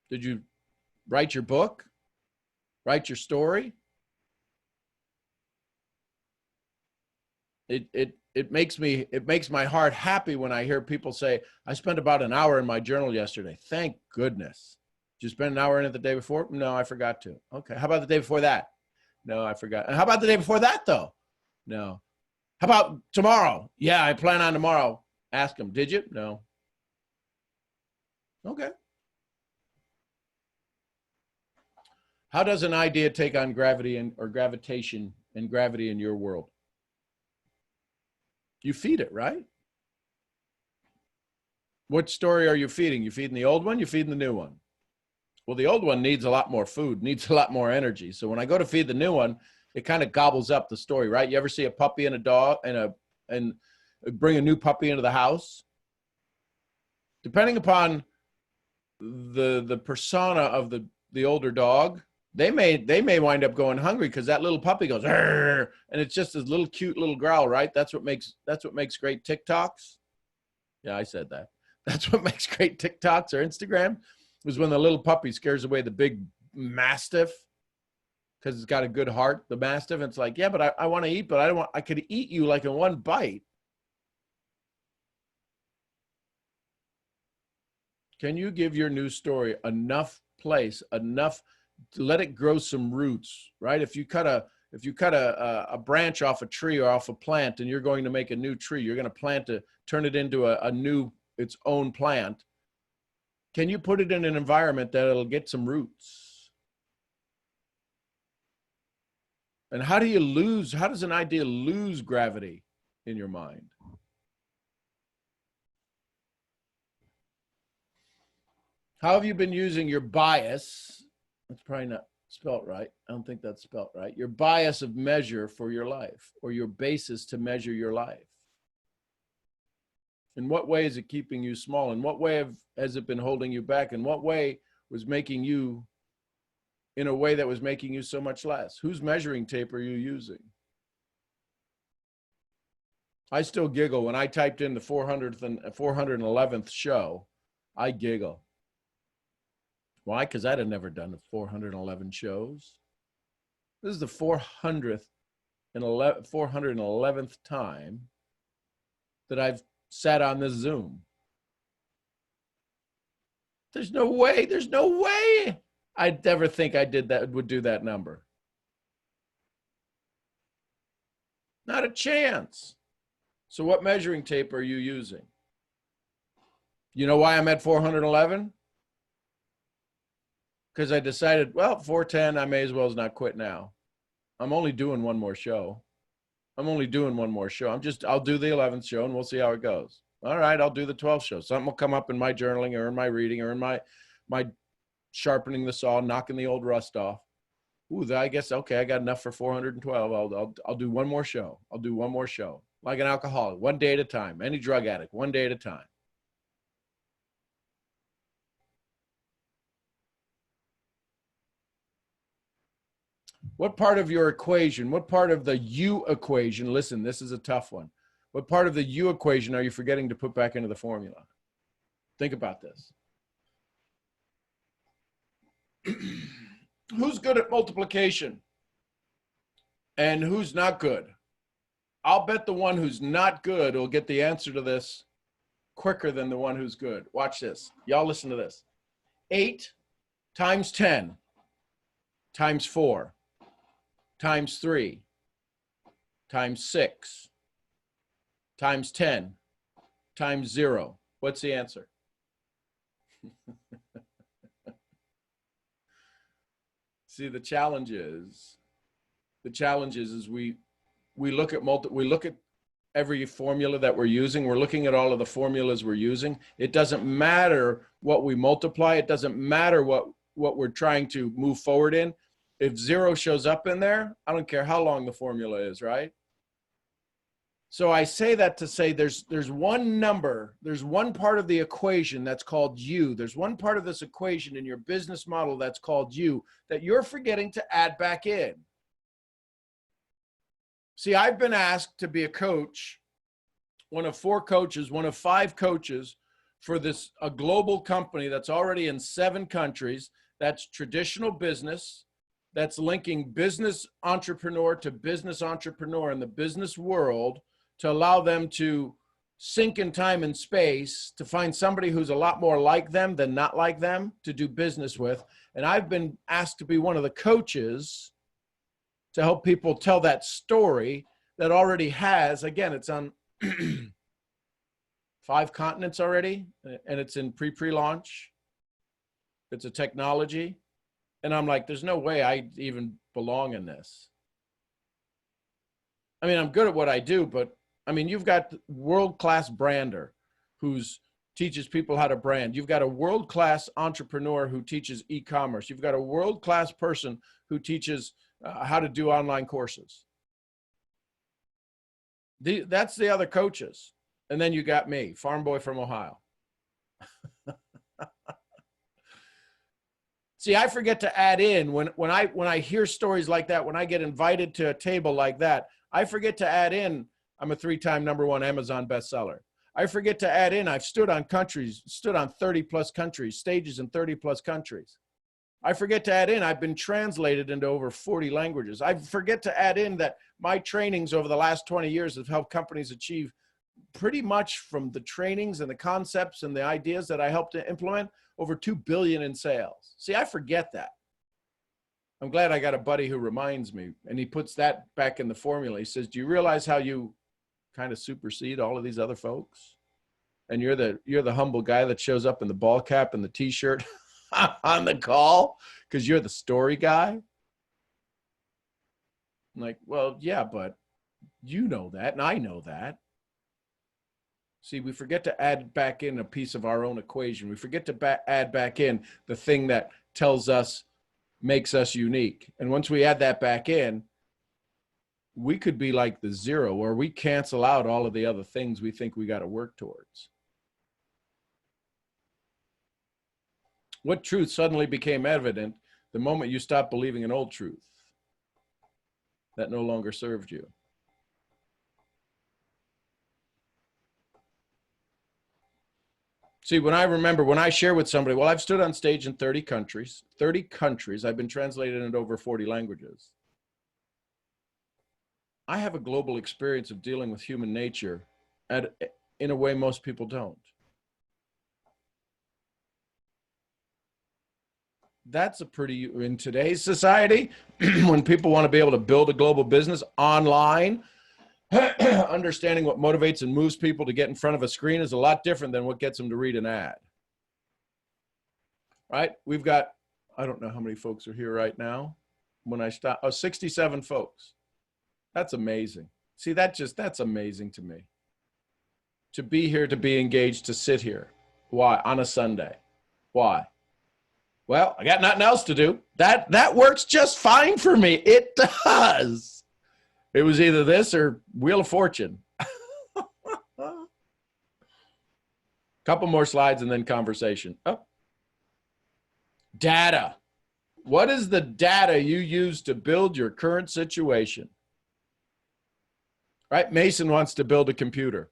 Did you write your book? Write your story? It makes my heart happy when I hear people say, I spent about an hour in my journal yesterday. Thank goodness. Did you spend an hour in it the day before? No, I forgot to. Okay. How about the day before that? No, I forgot. And how about the day before that though? No. How about tomorrow? Yeah, I plan on tomorrow. Ask them, did you? No. Okay. How does an idea take on gravity or gravitation and gravity in your world? You feed it, right? What story are you feeding? You feeding the old one? You feeding the new one? Well, the old one needs a lot more food, needs a lot more energy. So when I go to feed the new one, it kind of gobbles up the story, right? You ever see a puppy and a dog and bring a new puppy into the house? Depending upon the persona of the older dog, they may wind up going hungry because that little puppy goes, "Arr!" And it's just this little cute little growl, right? That's what makes great TikToks. Yeah, I said that. That's what makes great TikToks or Instagram, is when the little puppy scares away the big mastiff because it's got a good heart, the mastiff. And it's like, yeah, but I want to eat, but I could eat you like in one bite. Can you give your news story enough place, enough to let it grow some roots, right? If you cut a branch off a tree or off a plant and you're going to make a new tree, you're going to turn it into its own plant. Can you put it in an environment that it'll get some roots? And how does an idea lose gravity in your mind? How have you been using your bias? That's probably not spelt right. I don't think that's spelt right. Your bias of measure for your life, or your basis to measure your life. In what way is it keeping you small? In what way has it been holding you back? In what way was making you in a way that was making you so much less? Whose measuring tape are you using? I still giggle when I typed in the 411th show. I giggle. Why? Because I'd have never done the 411 shows. This is the 411th time that I've sat on this Zoom. There's no way I'd ever think would do that number. Not a chance. So what measuring tape are you using? You know why I'm at 411? Because I decided, well, 410, I may as well not quit now. I'm only doing one more show. I'll do the 11th show and we'll see how it goes. All right, I'll do the 12th show. Something will come up in my journaling or in my reading or in my sharpening the saw, knocking the old rust off. Ooh, I guess, okay, I got enough for 412. I'll do one more show. I'll do one more show. Like an alcoholic, one day at a time. Any drug addict, one day at a time. What part of your equation, what part of the U equation, listen, this is a tough one. What part of the U equation are you forgetting to put back into the formula? Think about this. Who's good at multiplication? And who's not good? I'll bet the one who's not good will get the answer to this quicker than the one who's good. Watch this. Y'all listen to this. 8 times 10 times 4 times 3 times 6 times 10 times 0. What's the answer? See, the challenge is we look at every formula that we're using. We're looking at all of the formulas we're using. It doesn't matter what we multiply. It doesn't matter what we're trying to move forward in. If 0 shows up in there, I don't care how long the formula is, right? So I say that to say there's one number, there's one part of the equation that's called you. There's one part of this equation in your business model that's called you that you're forgetting to add back in. See, I've been asked to be a coach, one of 4 coaches, one of 5 coaches for a global company that's already in 7 countries. That's traditional business. That's linking business entrepreneur to business entrepreneur in the business world, to allow them to sink in time and space, to find somebody who's a lot more like them than not like them to do business with. And I've been asked to be one of the coaches to help people tell that story that already has, again, it's on 5 continents already, and it's in pre-launch. It's a technology. And I'm like, there's no way I even belong in this. I mean, I'm good at what I do, but I mean, you've got world-class brander who teaches people how to brand. You've got a world-class entrepreneur who teaches e-commerce. You've got a world-class person who teaches how to do online courses. That's the other coaches. And then you got me, farm boy from Ohio. See, I forget to add in when I hear stories like that, when I get invited to a table like that, I forget to add in, I'm a 3-time #1 Amazon bestseller. I forget to add in, I've stood on 30+ countries, stages in 30+ countries. I forget to add in, I've been translated into over 40 languages. I forget to add in that my trainings over the last 20 years have helped companies achieve pretty much, from the trainings and the concepts and the ideas that I helped to implement, over $2 billion in sales. See, I forget that. I'm glad I got a buddy who reminds me, and he puts that back in the formula. He says, do you realize how you kind of supersede all of these other folks? And you're the humble guy that shows up in the ball cap and the t-shirt on the call because you're the story guy. I'm like, well, yeah, but you know that, and I know that. See, we forget to add back in a piece of our own equation. We forget to add back in the thing that tells us, makes us unique. And once we add that back in, we could be like the 0, where we cancel out all of the other things we think we got to work towards. What truth suddenly became evident the moment you stopped believing an old truth that no longer served you? See, when I share with somebody, well, I've stood on stage in 30 countries. I've been translated into over 40 languages. I have a global experience of dealing with human nature in a way most people don't. That's in today's society, when people want to be able to build a global business online, understanding what motivates and moves people to get in front of a screen is a lot different than what gets them to read an ad. Right? We've got, I don't know how many folks are here right now. When I stop, 67 folks. That's amazing. See, that's amazing to me. To be here, to be engaged, to sit here. Why? On a Sunday. Why? Well, I got nothing else to do. That works just fine for me. It does. It was either this or Wheel of Fortune. Couple more slides and then conversation. Oh. Data. What is the data you use to build your current situation? Right? Mason wants to build a computer.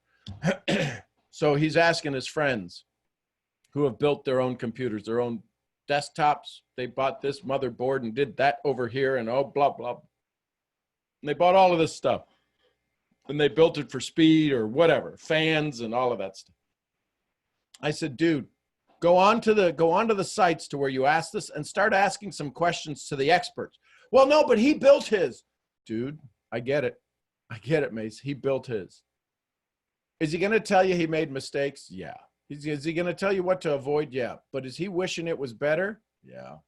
So he's asking his friends who have built their own computers, their own desktops. They bought this motherboard and did that over here and oh, blah, blah. And they bought all of this stuff. And they built it for speed or whatever, fans and all of that stuff. I said, dude, Go on to the sites to where you ask this and start asking some questions to the experts. Well, no, but he built his. Dude, I get it. I get it, Mace. He built his. Is he going to tell you he made mistakes? Yeah. Is he going to tell you what to avoid? Yeah. But is he wishing it was better? Yeah.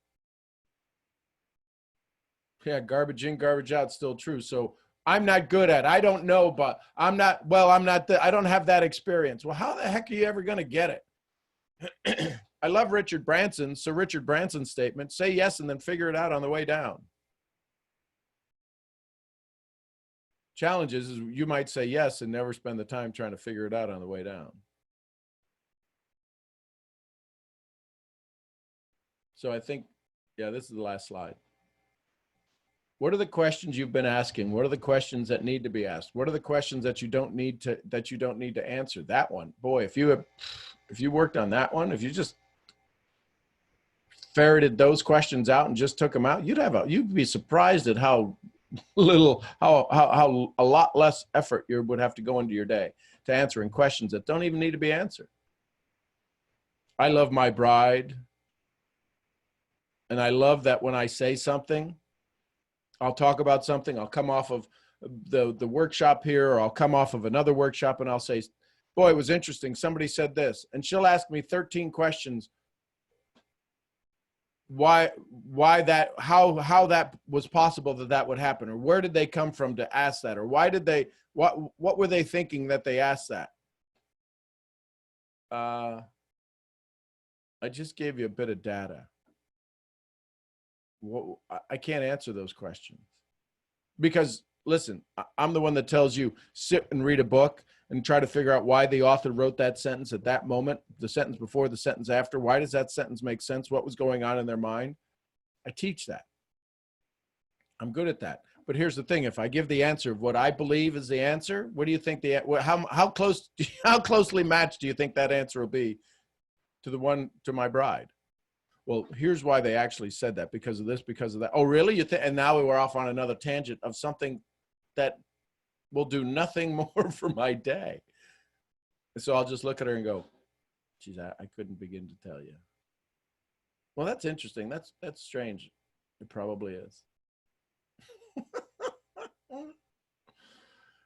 Yeah, garbage in, garbage out, still true. So I'm not good at, I don't know, but I don't have that experience. Well, how the heck are you ever going to get it? I love Richard Branson. So Richard Branson's statement, say yes and then figure it out on the way down. Challenge is you might say yes and never spend the time trying to figure it out on the way down. So I think, yeah, this is the last slide. What are the questions you've been asking? What are the questions that need to be asked? What are the questions that you don't need to answer? That one, boy, if you worked on that one, if you just ferreted those questions out and just took them out, you'd be surprised at how how a lot less effort you would have to go into your day to answering questions that don't even need to be answered. I love my bride. And I love that when I say something, I'll talk about something, I'll come off of the workshop here, or I'll come off of another workshop and I'll say, boy, it was interesting. Somebody said this, and she'll ask me 13 questions. Why that, how that was possible that would happen, or where did they come from to ask that, or why did they, what were they thinking that they asked that? I just gave you a bit of data. I can't answer those questions because listen, I'm the one that tells you sit and read a book and try to figure out why the author wrote that sentence at that moment, the sentence before, the sentence after. Why does that sentence make sense? What was going on in their mind? I teach that. I'm good at that. But here's the thing. If I give the answer of what I believe is the answer, what do you think how closely matched do you think that answer will be to the one to my bride? Well, here's why they actually said that, because of this, because of that. Oh, really? And now we're off on another tangent of something that will do nothing more for my day. And so I'll just look at her and go, geez, I couldn't begin to tell you. Well, that's interesting. That's strange. It probably is.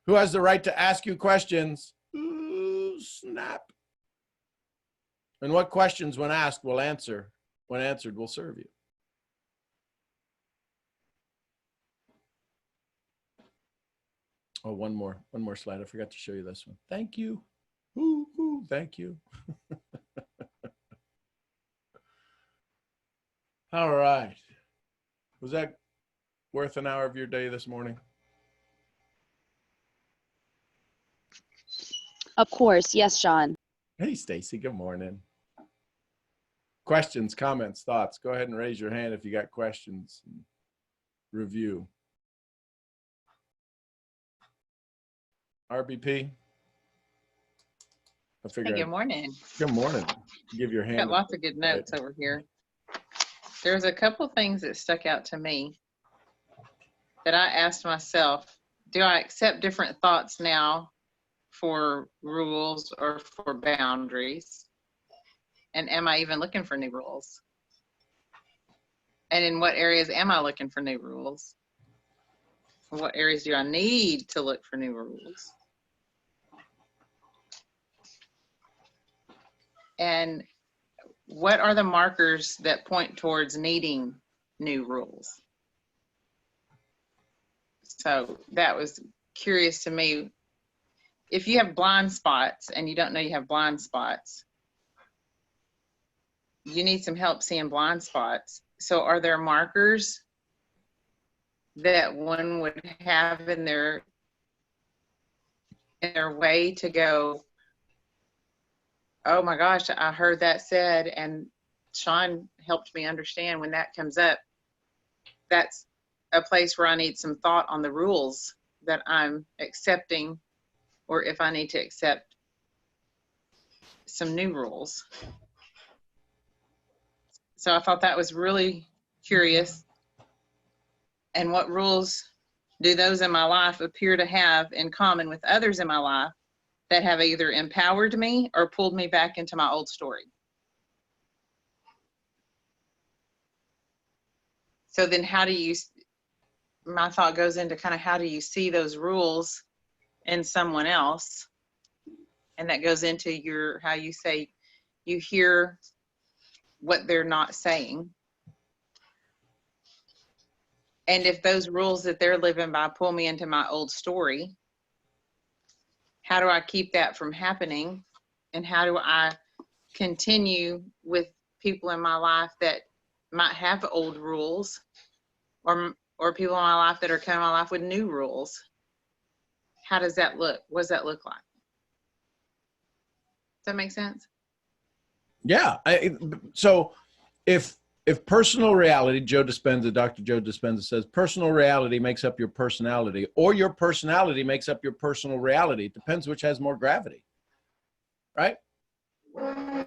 Who has the right to ask you questions? Ooh, snap. And what questions, when asked, will answer? When answered, will serve you. Oh, one more slide. I forgot to show you this one. Thank you. Ooh, thank you. All right. Was that worth an hour of your day this morning? Of course. Yes, Sean. Hey, Stacy. Good morning. Questions, comments, thoughts. Go ahead and raise your hand if you got questions. Review. RBP. Hey, good morning. Good morning. Give your hand. Got lots of good notes over here. There's a couple things that stuck out to me that I asked myself, do I accept different thoughts now for rules or for boundaries? And am I even looking for new rules? And in what areas am I looking for new rules? What areas do I need to look for new rules? And what are the markers that point towards needing new rules? So that was curious to me. If you have blind spots and you don't know you have blind spots, you need some help seeing blind spots. So are there markers that one would have in their way to go, oh my gosh, I heard that said, and Sean helped me understand when that comes up, that's a place where I need some thought on the rules that I'm accepting, or if I need to accept some new rules. So I thought that was really curious. And what rules do those in my life appear to have in common with others in my life that have either empowered me or pulled me back into my old story? So then how do you, my thought goes into kind of how do you see those rules in someone else? And that goes into your, how you say, you hear what they're not saying. And if those rules that they're living by pull me into my old story, how do I keep that from happening? And how do I continue with people in my life that might have old rules, or people in my life that are coming in my life with new rules? How does that look? What does that look like? Does that make sense? Yeah. So if personal reality, Dr. Joe Dispenza says, personal reality makes up your personality, or your personality makes up your personal reality. It depends which has more gravity, right?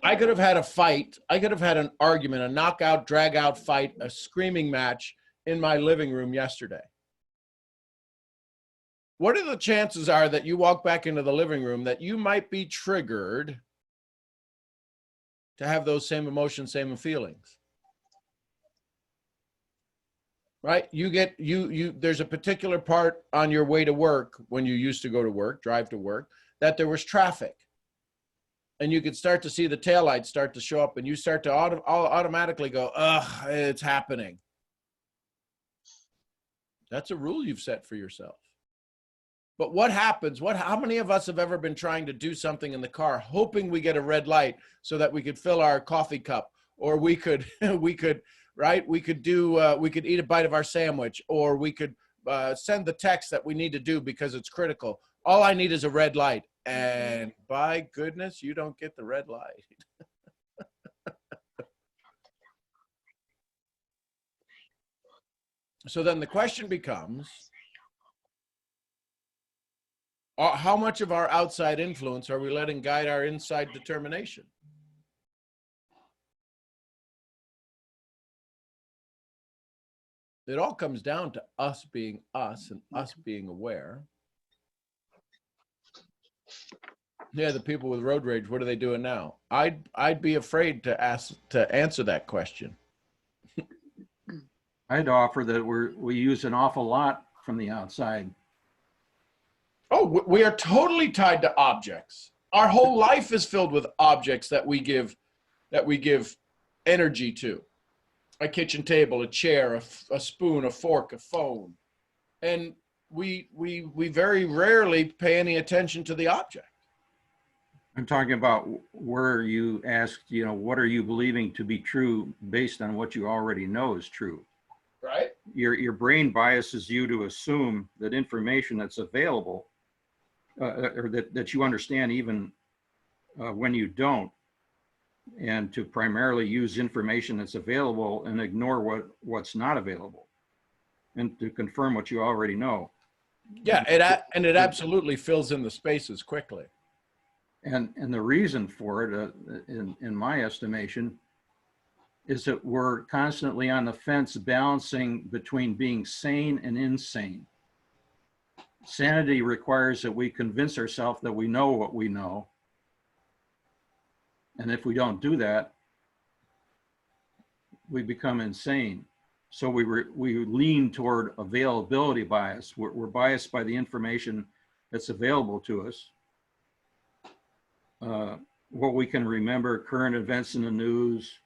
I could have had a fight. I could have had an argument, a knockout, drag out fight, a screaming match in my living room yesterday. What are the chances are that you walk back into the living room that you might be triggered to have those same emotions, same feelings? Right? There's a particular part on your way to work when you used to go to work, drive to work, that there was traffic. And you could start to see the taillights start to show up, and you start to automatically go, ugh, it's happening. That's a rule you've set for yourself. But what happens? How many of us have ever been trying to do something in the car, hoping we get a red light so that we could fill our coffee cup, or we could right? We could eat a bite of our sandwich, or we could send the text that we need to do because it's critical. All I need is a red light. And by goodness, you don't get the red light. So then the question becomes, how much of our outside influence are we letting guide our inside determination? It all comes down to us being us and us being aware. Yeah, the people with road rage, what are they doing now? I'd be afraid to answer that question. I'd offer that we use an awful lot from the outside. Oh, we are totally tied to objects. Our whole life is filled with objects that we give energy to. A kitchen table, a chair, a spoon, a fork, a phone. And we very rarely pay any attention to the object. I'm talking about where you asked, what are you believing to be true based on what you already know is true? Right? Your brain biases you to assume that information that's available, or that you understand even when you don't, and to primarily use information that's available and ignore what's not available, and to confirm what you already know. Yeah, it absolutely fills in the spaces quickly. And the reason for it, in my estimation, is that we're constantly on the fence balancing between being sane and insane. Sanity requires that we convince ourselves that we know what we know. And if we don't do that, we become insane. So we lean toward availability bias. We're biased by the information that's available to us. What we can remember, current events in the news,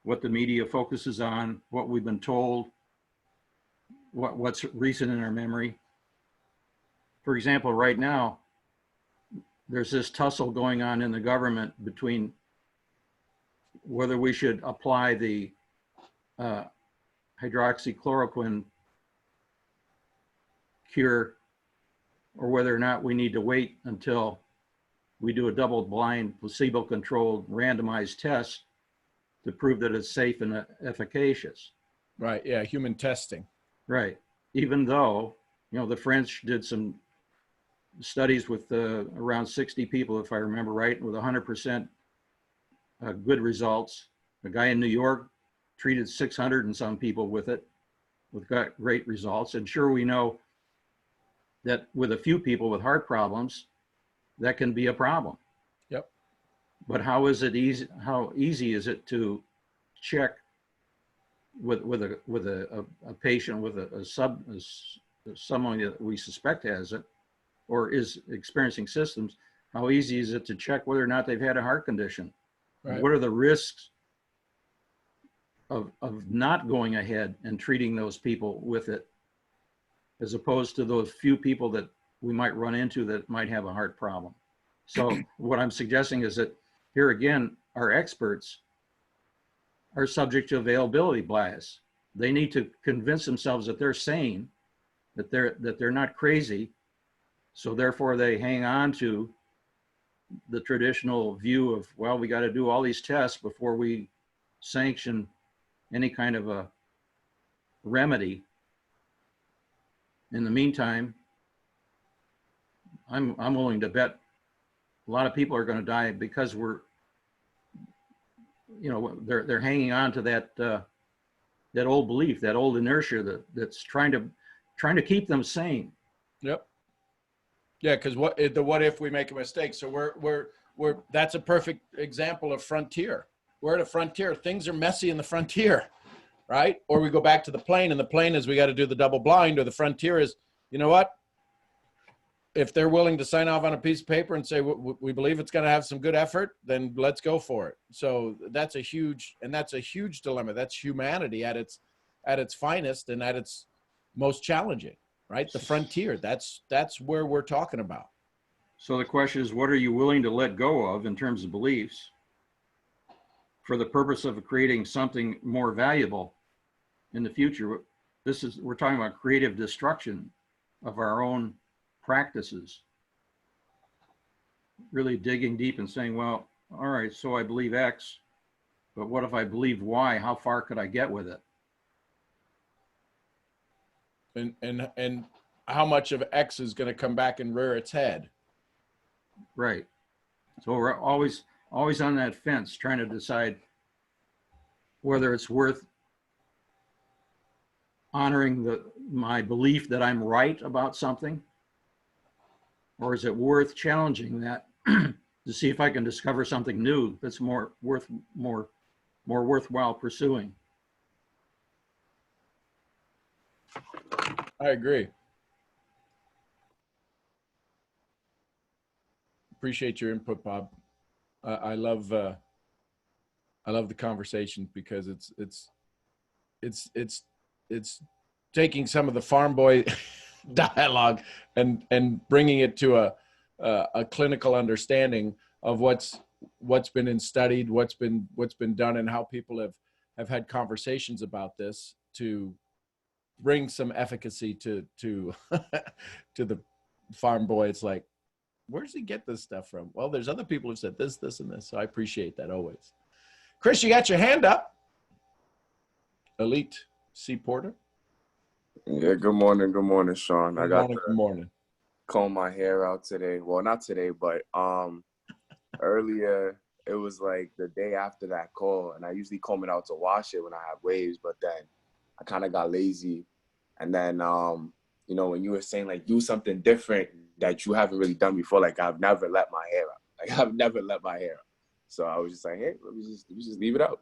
what the media focuses on, what we've been told, what's recent in our memory. For example, right now, there's this tussle going on in the government between whether we should apply the hydroxychloroquine cure, or whether or not we need to wait until we do a double-blind, placebo-controlled, randomized test to prove that it's safe and efficacious. Right. Yeah. Human testing. Right. Even though, the French did some studies with around 60 people, if I remember right, with 100% good results. The guy in New York treated 600 and some people with it, with great results. And sure, we know that with a few people with heart problems, that can be a problem. Yep. But how easy is it to check a patient with someone that we suspect has it or is experiencing symptoms, how easy is it to check whether or not they've had a heart condition? Right. What are the risks of not going ahead and treating those people with it, as opposed to those few people that we might run into that might have a heart problem? So what I'm suggesting is that here again, our experts are subject to availability bias. They need to convince themselves that they're sane, that they're not crazy. So therefore they hang on to the traditional view of, well, we got to do all these tests before we sanction any kind of a remedy. In the meantime, I'm willing to bet a lot of people are going to die because they're hanging on to that old belief, that old inertia that's trying to keep them sane. Yep. Yeah, because what if we make a mistake? So we're that's a perfect example of frontier. We're at a frontier. Things are messy in the frontier, right? Or we go back to the plane, and the plane is we got to do the double blind, or the frontier is, you know what? If they're willing to sign off on a piece of paper and say we believe it's going to have some good effort, then let's go for it. So that's a huge dilemma. That's humanity at its finest and at its most challenging, right? The frontier. That's where we're talking about. So the question is, what are you willing to let go of in terms of beliefs for the purpose of creating something more valuable in the future? We're talking about creative destruction of our own practices. Really digging deep and saying, well, all right, so I believe X, but what if I believe Y? How far could I get with it? And how much of X is going to come back and rear its head? Right. So we're always on that fence trying to decide whether it's worth honoring my belief that I'm right about something, or is it worth challenging that to see if I can discover something new that's more worthwhile pursuing? I agree. Appreciate your input, Bob. I love the conversation because it's taking some of the farm boy dialogue and bringing it to a clinical understanding of what's been studied, what's been done, and how people have had conversations about this to bring some efficacy to the farm boy. It's like, where does he get this stuff from? Well, there's other people who said this, and this. So I appreciate that always. Chris, you got your hand up. Elite C. Porter. Yeah, good morning, Sean. Good morning. Comb my hair out today. Well, not today, but earlier it was like the day after that call, and I usually comb it out to wash it when I have waves, but then I kind of got lazy. And then when you were saying like do something different that you haven't really done before, like I've never let my hair out. Like I've never let my hair out. So I was just like, hey, let me just leave it out.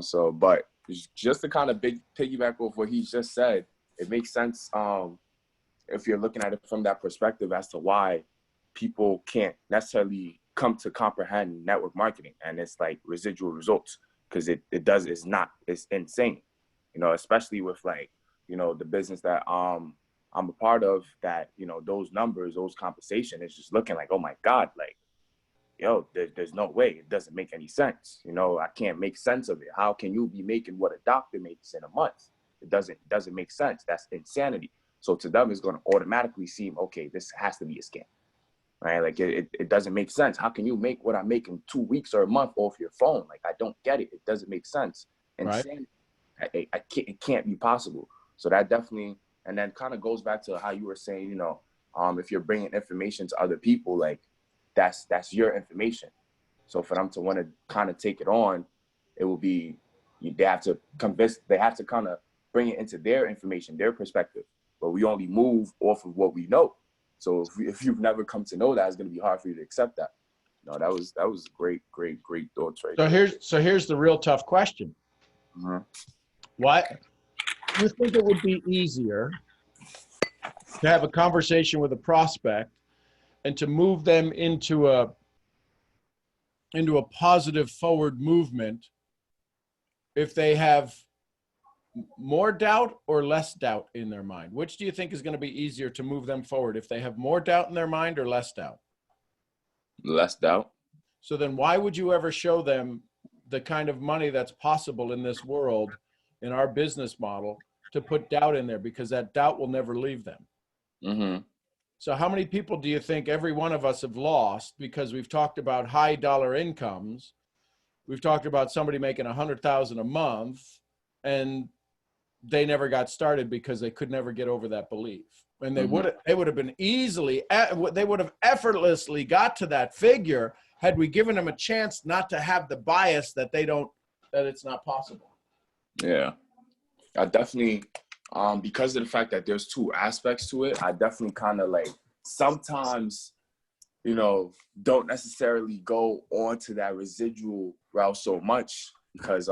So but just to kind of piggyback off what he just said, it makes sense if you're looking at it from that perspective as to why people can't necessarily come to comprehend network marketing and it's like residual results, because it's insane, especially with like, the business that I'm a part of, that, those numbers, those compensation is just looking like, oh my God, like, there's no way. It doesn't make any sense. I can't make sense of it. How can you be making what a doctor makes in a month? It doesn't make sense. That's insanity. So to them, it's going to automatically seem, okay, this has to be a scam, right? Like it doesn't make sense. How can you make what I make in 2 weeks or a month off your phone? Like, I don't get it. It doesn't make sense. Insanity. Right. It can't be possible. So that definitely, and then kind of goes back to how you were saying, if you're bringing information to other people, like that's your information. So for them to want to kind of take it on, it will be, they have to kind of bring it into their information, their perspective. But we only move off of what we know. So if you've never come to know that, it's going to be hard for you to accept that. No, that was great thoughts right there. So here's the real tough question. Mm-hmm. Why do you think it would be easier to have a conversation with a prospect and to move them into a positive forward movement if they have more doubt or less doubt in their mind? Which do you think is going to be easier to move them forward, if they have more doubt in their mind or less doubt? Less doubt. So then why would you ever show them the kind of money that's possible in this world, in our business model, to put doubt in there? Because that doubt will never leave them. Mm-hmm. So how many people do you think every one of us have lost because we've talked about high dollar incomes? We've talked about somebody making $100,000 a month, and they never got started because they could never get over that belief. And they would have been they would have effortlessly got to that figure had we given them a chance not to have the bias that it's not possible. Yeah, I definitely, because of the fact that there's two aspects to it, I definitely kind of like sometimes, don't necessarily go on to that residual route so much, because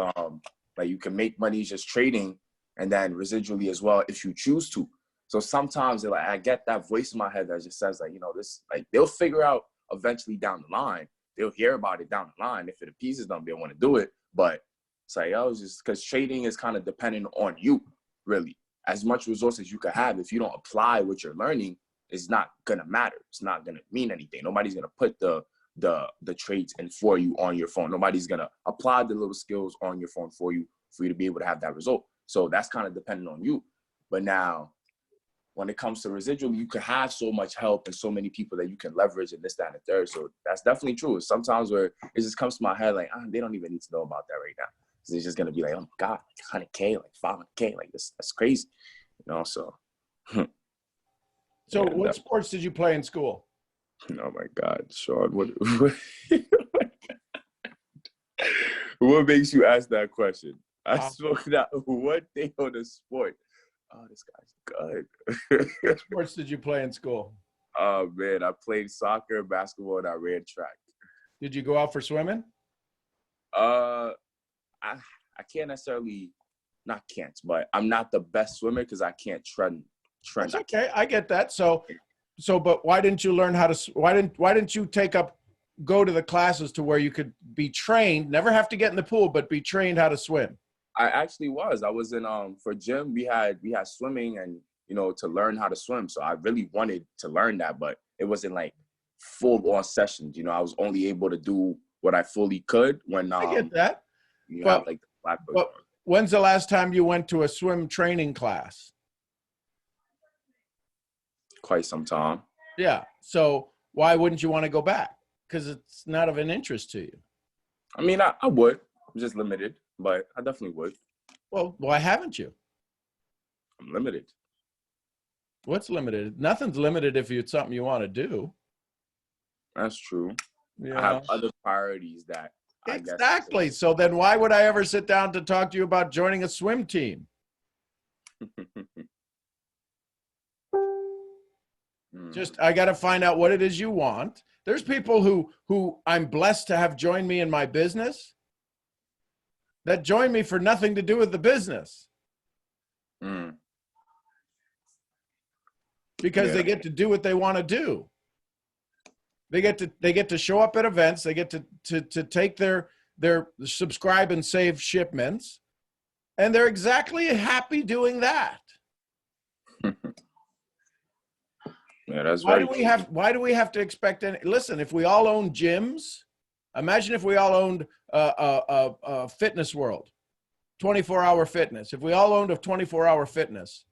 like you can make money just trading and then residually as well if you choose to. So sometimes like I get that voice in my head that just says like, this, like they'll figure out eventually down the line. They'll hear about it down the line. If it appeases them, they'll want to do it. But it's like, just because trading is kind of dependent on you, really. As much resources you could have, if you don't apply what you're learning, it's not gonna matter. It's not gonna mean anything. Nobody's gonna put the trades in for you on your phone. Nobody's gonna apply the little skills on your phone for you to be able to have that result. So that's kind of dependent on you. But now, when it comes to residual, you can have so much help and so many people that you can leverage and this, that, and the third. So that's definitely true. Sometimes where it just comes to my head like, they don't even need to know about that right now. It's just gonna be like, oh my God, 100K, like 500K, like that's crazy, So. So Yeah, what sports did you play in school? Oh my God, Sean, what makes you ask that question? I spoke that one thing on the sport. Oh, this guy's good. What sports did you play in school? Oh man, I played soccer, basketball, and I ran track. Did you go out for swimming? I can't necessarily, but I'm not the best swimmer because I can't trend. That's okay. I get that. So, but why didn't you learn how to? Why didn't you go to the classes to where you could be trained? Never have to get in the pool, but be trained how to swim. I actually was. I was in for gym. We had swimming and to learn how to swim. So I really wanted to learn that, but it wasn't like full on sessions. I was only able to do what I fully could when I get that. You have like the black belt. But when's the last time you went to a swim training class? Quite some time. Yeah. So why wouldn't you want to go back? Because it's not of an interest to you. I mean, I would. I'm just limited, but I definitely would. Well, why haven't you? I'm limited. What's limited? Nothing's limited if it's something you want to do. That's true. Yeah. I have other priorities that I guess. Exactly. So then why would I ever sit down to talk to you about joining a swim team? Just, I got to find out what it is you want. There's people who I'm blessed to have joined me in my business that join me for nothing to do with the business. Because they get to do what they want to do. They get to show up at events. They get to take their subscribe and save shipments, and they're exactly happy doing that. Yeah, that's why do we have to expect any? Listen, if we all own gyms, imagine if we all owned a fitness world, 24-hour fitness. If we all owned a 24-hour fitness,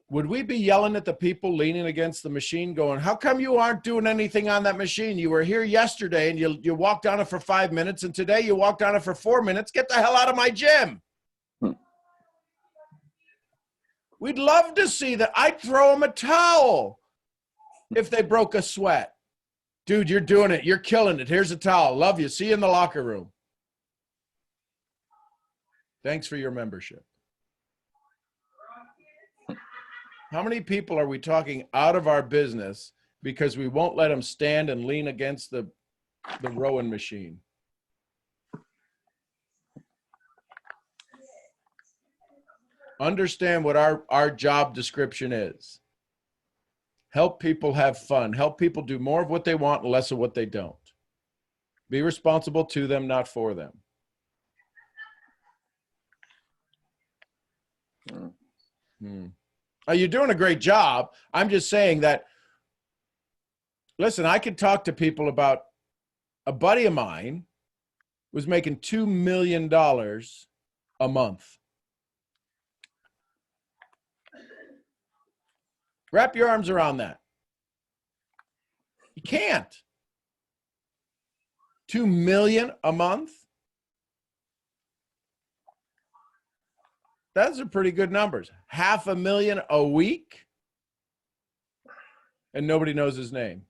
would we be yelling at the people leaning against the machine going, how come you aren't doing anything on that machine? You were here yesterday and you walked on it for 5 minutes, and today you walked on it for 4 minutes. Get the hell out of my gym. We'd love to see that. I'd throw them a towel if they broke a sweat. Dude, you're doing it. You're killing it. Here's a towel. Love you. See you in the locker room. Thanks for your membership. How many people are we talking out of our business because we won't let them stand and lean against the rowing machine? Understand what our job description is. Help people have fun. Help people do more of what they want and less of what they don't. Be responsible to them, not for them. You're doing a great job. I'm just saying that, listen, I could talk to people about a buddy of mine was making $2 million a month. Wrap your arms around that. You can't. 2 million a month? Those are pretty good numbers. $500,000 a week? And nobody knows his name.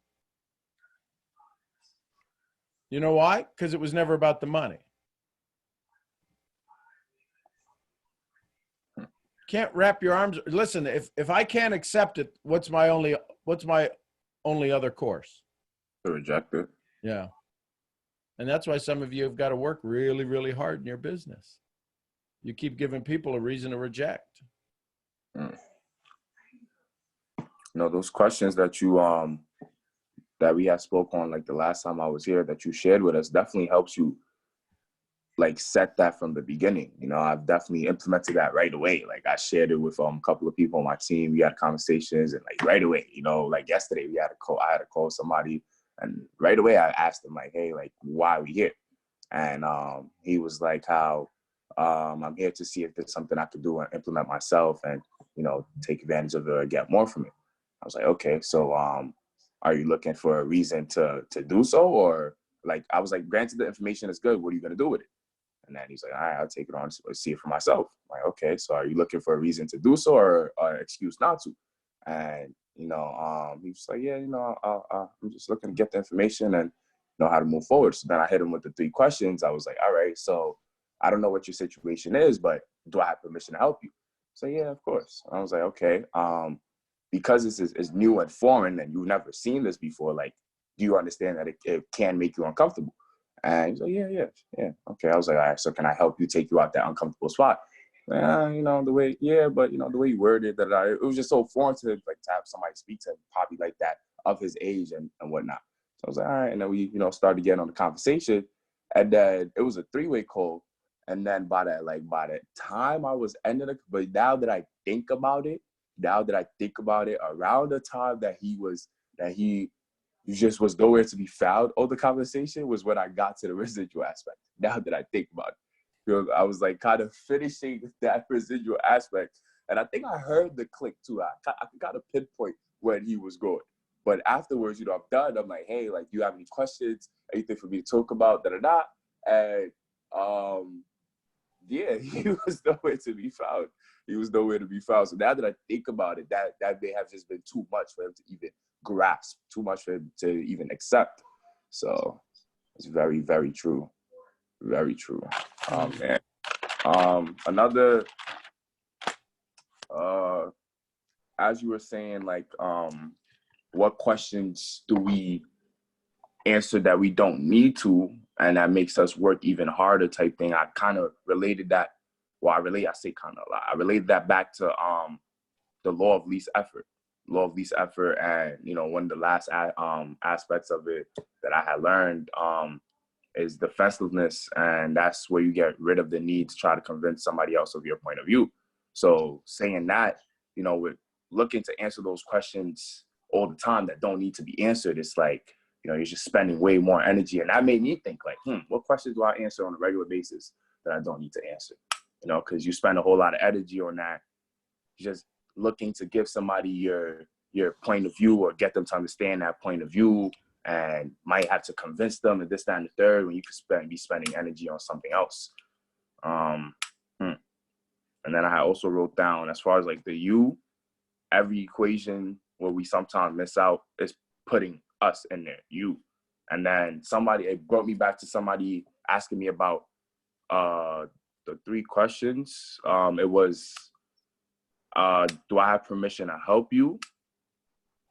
You know why? Because it was never about the money. Can't wrap your arms. Listen, if I can't accept it, what's my only other course? To reject it. Yeah. And that's why some of you have got to work really, really hard in your business. You keep giving people a reason to reject. No, those questions that you that we had spoke on like the last time I was here that you shared with us definitely helps you like set that from the beginning. You know, I've definitely implemented that right away. Like I shared it with a couple of people on my team. We had conversations and like right away, you know, like yesterday I had to call somebody, and right away I asked him like, hey, like why are we here? And he was like, how I'm here to see if there's something I could do and implement myself and, you know, take advantage of it or get more from it. I was like, okay, so are you looking for a reason to do so? Or like, I was like, granted the information is good, what are you going to do with it? And then he's like, all right, I'll take it on to see it for myself. I'm like, okay, so are you looking for a reason to do so or an excuse not to? And, you know, he was like, yeah, you know, I'm just looking to get the information and know how to move forward. So then I hit him with the 3 questions. I was like, all right, so I don't know what your situation is, but do I have permission to help you? So yeah, of course. And I was like, okay, because this is new and foreign and you've never seen this before, like, do you understand that it can make you uncomfortable? And he's like, yeah. Okay. I was like, all right, so can I help you take you out that uncomfortable spot? You know, the way, but you know, the way you worded that, it was just so foreign to like to have somebody speak to him, probably like that of his age and whatnot. So I was like, all right. And then we, you know, started getting on the conversation, and then it was a 3-way call. And then by the time I was ending it, but now that I think about it, around the time that he just was nowhere to be found on the conversation was when I got to the residual aspect. Now that I think about it, because I was like kind of finishing that residual aspect. And I think I heard the click too. I got to pinpoint when he was going. But afterwards, you know, I'm done. I'm like, hey, like, do you have any questions? Anything for me to talk about? And yeah, he was nowhere to be found. So now that I think about it, that may have just been too much for him to even grasp, too much for him to even accept. So it's very, very true. Very true. Man. Another, as you were saying, like, what questions do we answer that we don't need to, and that makes us work even harder type thing? I kind of related that. Well, I related that back to the law of least effort. And, you know, one of the last aspects of it that I had learned is defensiveness, and that's where you get rid of the need to try to convince somebody else of your point of view. So saying that, you know, with looking to answer those questions all the time that don't need to be answered, it's like, you know, you're just spending way more energy. And that made me think like, what questions do I answer on a regular basis that I don't need to answer? You know, because you spend a whole lot of energy on that, just looking to give somebody your point of view or get them to understand that point of view, and might have to convince them and this, that, and the third, when you could be spending energy on something else. And then I also wrote down, as far as like the you, every equation where we sometimes miss out is putting us in there, you. And then it brought me back to somebody asking me about the 3 questions. It was, do I have permission to help you?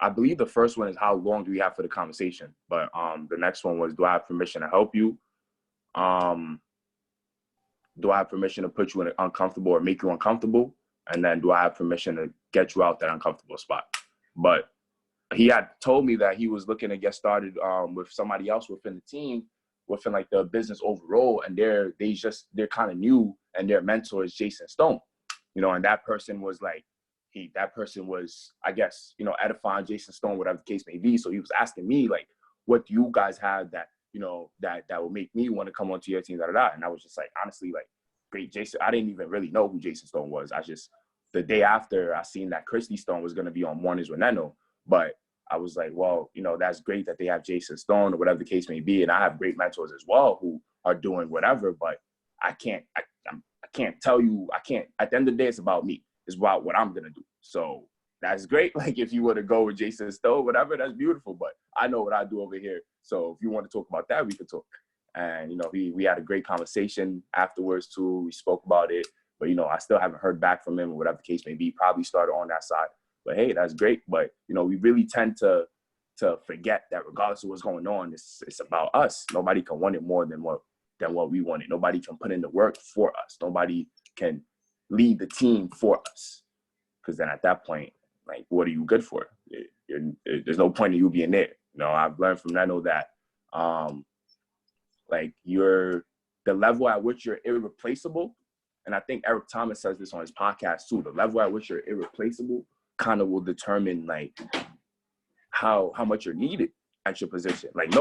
I believe the first one is how long do we have for the conversation? But the next one was, do I have permission to help you? Do I have permission to put you in uncomfortable or make you uncomfortable? And then do I have permission to get you out that uncomfortable spot? But he had told me that he was looking to get started with somebody else within the team, within like the business overall, and they're kind of new, and their mentor is Jason Stone, you know, and that person was like, I guess, you know, edifying Jason Stone, whatever the case may be. So he was asking me like, what do you guys have that, you know, that will make me want to come onto your team, da da da. And I was just like, honestly, like, great Jason. I didn't even really know who Jason Stone was. The day after I seen that Christy Stone was going to be on Mornings with Neno, but I was like, well, you know, that's great that they have Jason Stone or whatever the case may be. And I have great mentors as well who are doing whatever, but I can't tell you, at the end of the day, it's about me. It's about what I'm going to do. So that's great. Like if you were to go with Jason Stone, whatever, that's beautiful. But I know what I do over here. So if you want to talk about that, we can talk. And, you know, we had a great conversation afterwards too. We spoke about it, but, you know, I still haven't heard back from him or whatever the case may be. Probably started on that side. But hey, that's great. But, you know, we really tend to forget that regardless of what's going on, it's about us. Nobody can want it more than what we want it. Nobody can put in the work for us. Nobody can lead the team for us. Because then at that point, like, what are you good for? There's no point in you being there. You know, I've learned from Neno that, like, the level at which you're irreplaceable, and I think Eric Thomas says this on his podcast too, the level at which you're irreplaceable kind of will determine, like, how much you're needed at your position. Like,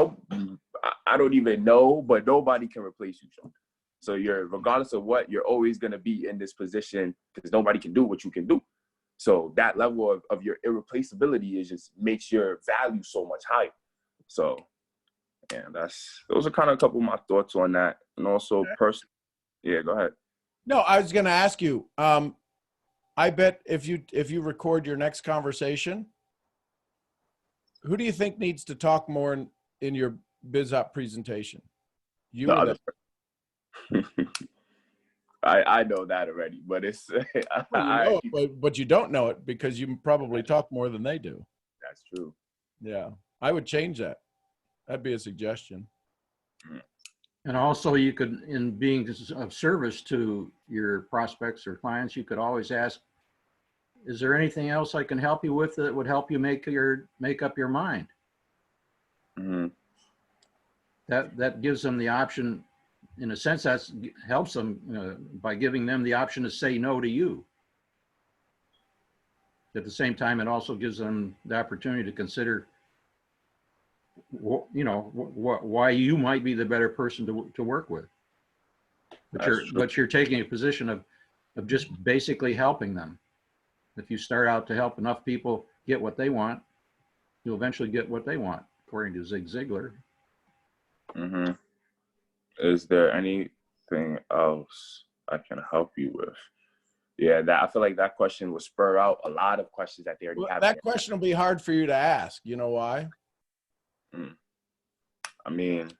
I don't even know, but nobody can replace you, Sean. So regardless of what, you're always going to be in this position because nobody can do what you can do. So that level of your irreplaceability just makes your value so much higher. So, yeah, those are kind of a couple of my thoughts on that. And also yeah, go ahead. No, I was going to ask you, I bet if you record your next conversation, who do you think needs to talk more in your BizOp presentation? You or them? I know that already, but it's Well, you know it, but you don't know it because you probably talk more than they do. That's true. Yeah, I would change that. That'd be a suggestion. And also you could, in being of service to your prospects or clients, you could always ask, is there anything else I can help you with that would help you make up your mind? Mm-hmm. That gives them the option. In a sense, that helps them by giving them the option to say no to you. At the same time, it also gives them the opportunity to consider, you know, why you might be the better person to work with. But you're taking a position of just basically helping them. If you start out to help enough people get what they want, you'll eventually get what they want, according to Zig Ziglar. Mm-hmm. Is there anything else I can help you with? Yeah, I feel like that question will spur out a lot of questions that they already have. That question will be hard for you to ask. You know why? I mean,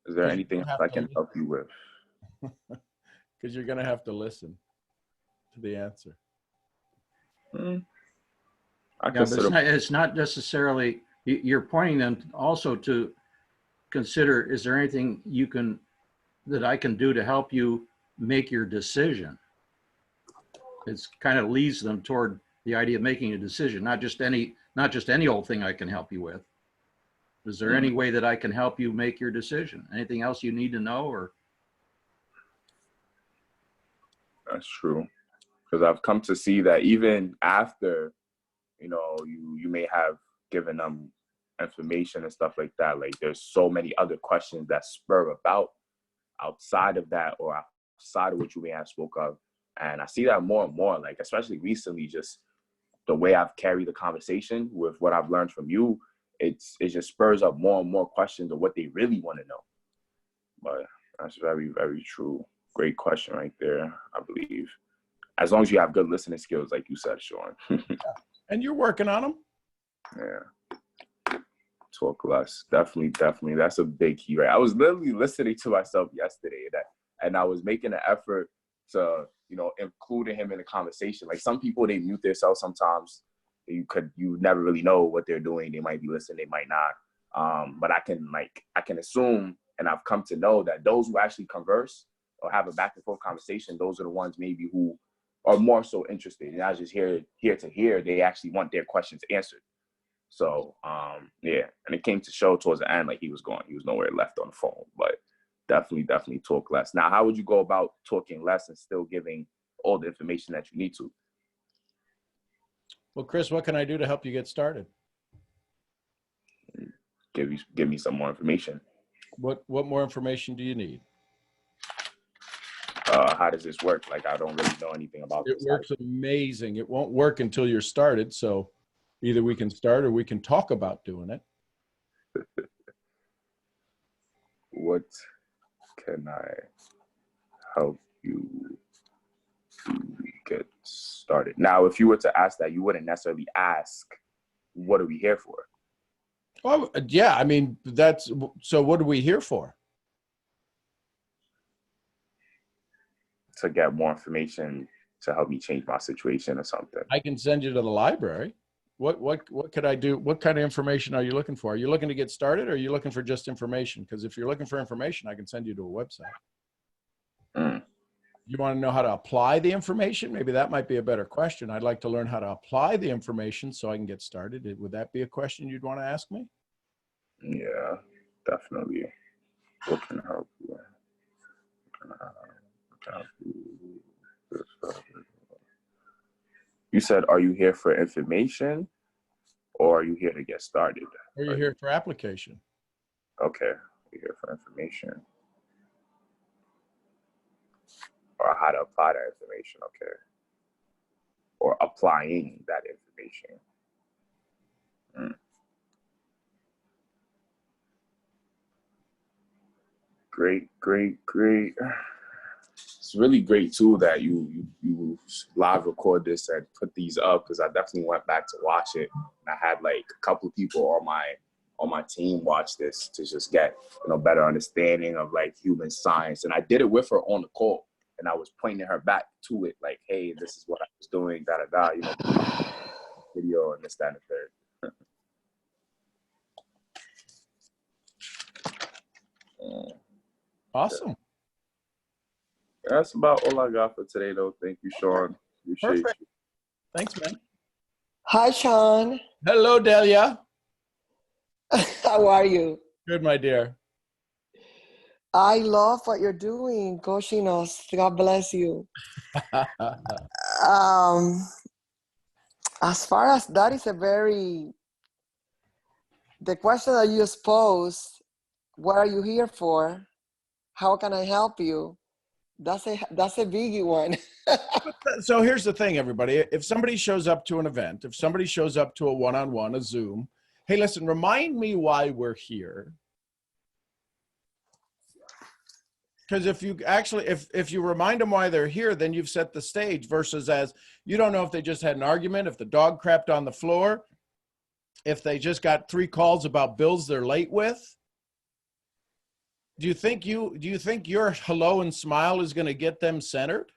is there anything else I can help you with? Because you're going to have to listen to the answer. But it's not necessarily, you're pointing them also to consider, is there anything that I can do to help you make your decision? It's kind of leads them toward the idea of making a decision, not just any old thing I can help you with. Is there any way that I can help you make your decision? Anything else you need to know? Or that's true, because I've come to see that even after, you know, you may have given them information and stuff like that, like there's so many other questions that spur about outside of that or outside of what you may have spoke of. And I see that more and more, like especially recently, just the way I've carried the conversation with what I've learned from you, it just spurs up more and more questions of what they really want to know. But that's very, very true. Great question right there, I believe. As long as you have good listening skills, like you said, Sean. And you're working on them. Yeah. Talk less. Definitely. That's a big key, right? I was literally listening to myself yesterday and I was making an effort to, you know, including him in the conversation. Like some people, they mute themselves sometimes. You never really know what they're doing. They might be listening, they might not. But I can assume, and I've come to know that those who actually converse or have a back and forth conversation, those are the ones maybe who are more so interested and not just here to hear. They actually want their questions answered. So yeah, and it came to show towards the end like he was nowhere left on the phone, but definitely talk less. Now, how would you go about talking less and still giving all the information that you need to? Well, Chris, what can I do to help you get started? Give me some more information. What more information do you need? How does this work? Like, I don't really know anything about It this. works amazing. It won't work until you're started. So either we can start or we can talk about doing it. What can I help you to get started? Now, if you were to ask that, you wouldn't necessarily ask, what are we here for? Oh, yeah. I mean, so what are we here for? To get more information to help me change my situation or something. I can send you to the library. What could I do? What kind of information are you looking for? Are you looking to get started or are you looking for just information? Because if you're looking for information, I can send you to a website. You want to know how to apply the information? Maybe that might be a better question. I'd like to learn how to apply the information so I can get started. Would that be a question you'd want to ask me? Yeah, definitely. What can help you? You said, are you here for information or are you here to get started? Are you here for application? Okay, you're here for information. Or how to apply that information, okay. Or applying that information. Great. It's really great too that you live record this and put these up, because I definitely went back to watch it. And I had like a couple of people on my team watch this to just get better understanding of like human science. And I did it with her on the call, and I was pointing her back to it, like, hey, this is what I was doing, video and this, that, and the third. Awesome. That's about all I got for today, though. Thank you, Sean. Appreciate Perfect. you. Thanks, man. Hi, Sean. Hello, Delia. How are you? Good, my dear. I love what you're doing, coaching us. God bless you. As far as that is the question that you just posed, what are you here for? How can I help you? That's a biggie one. So here's the thing, everybody. If somebody shows up to an event, if somebody shows up to a one-on-one, a Zoom, hey, listen, remind me why we're here. Because if you remind them why they're here, then you've set the stage, versus as you don't know if they just had an argument, if the dog crapped on the floor, if they just got 3 calls about bills they're late with. Do you think your hello and smile is going to get them centered?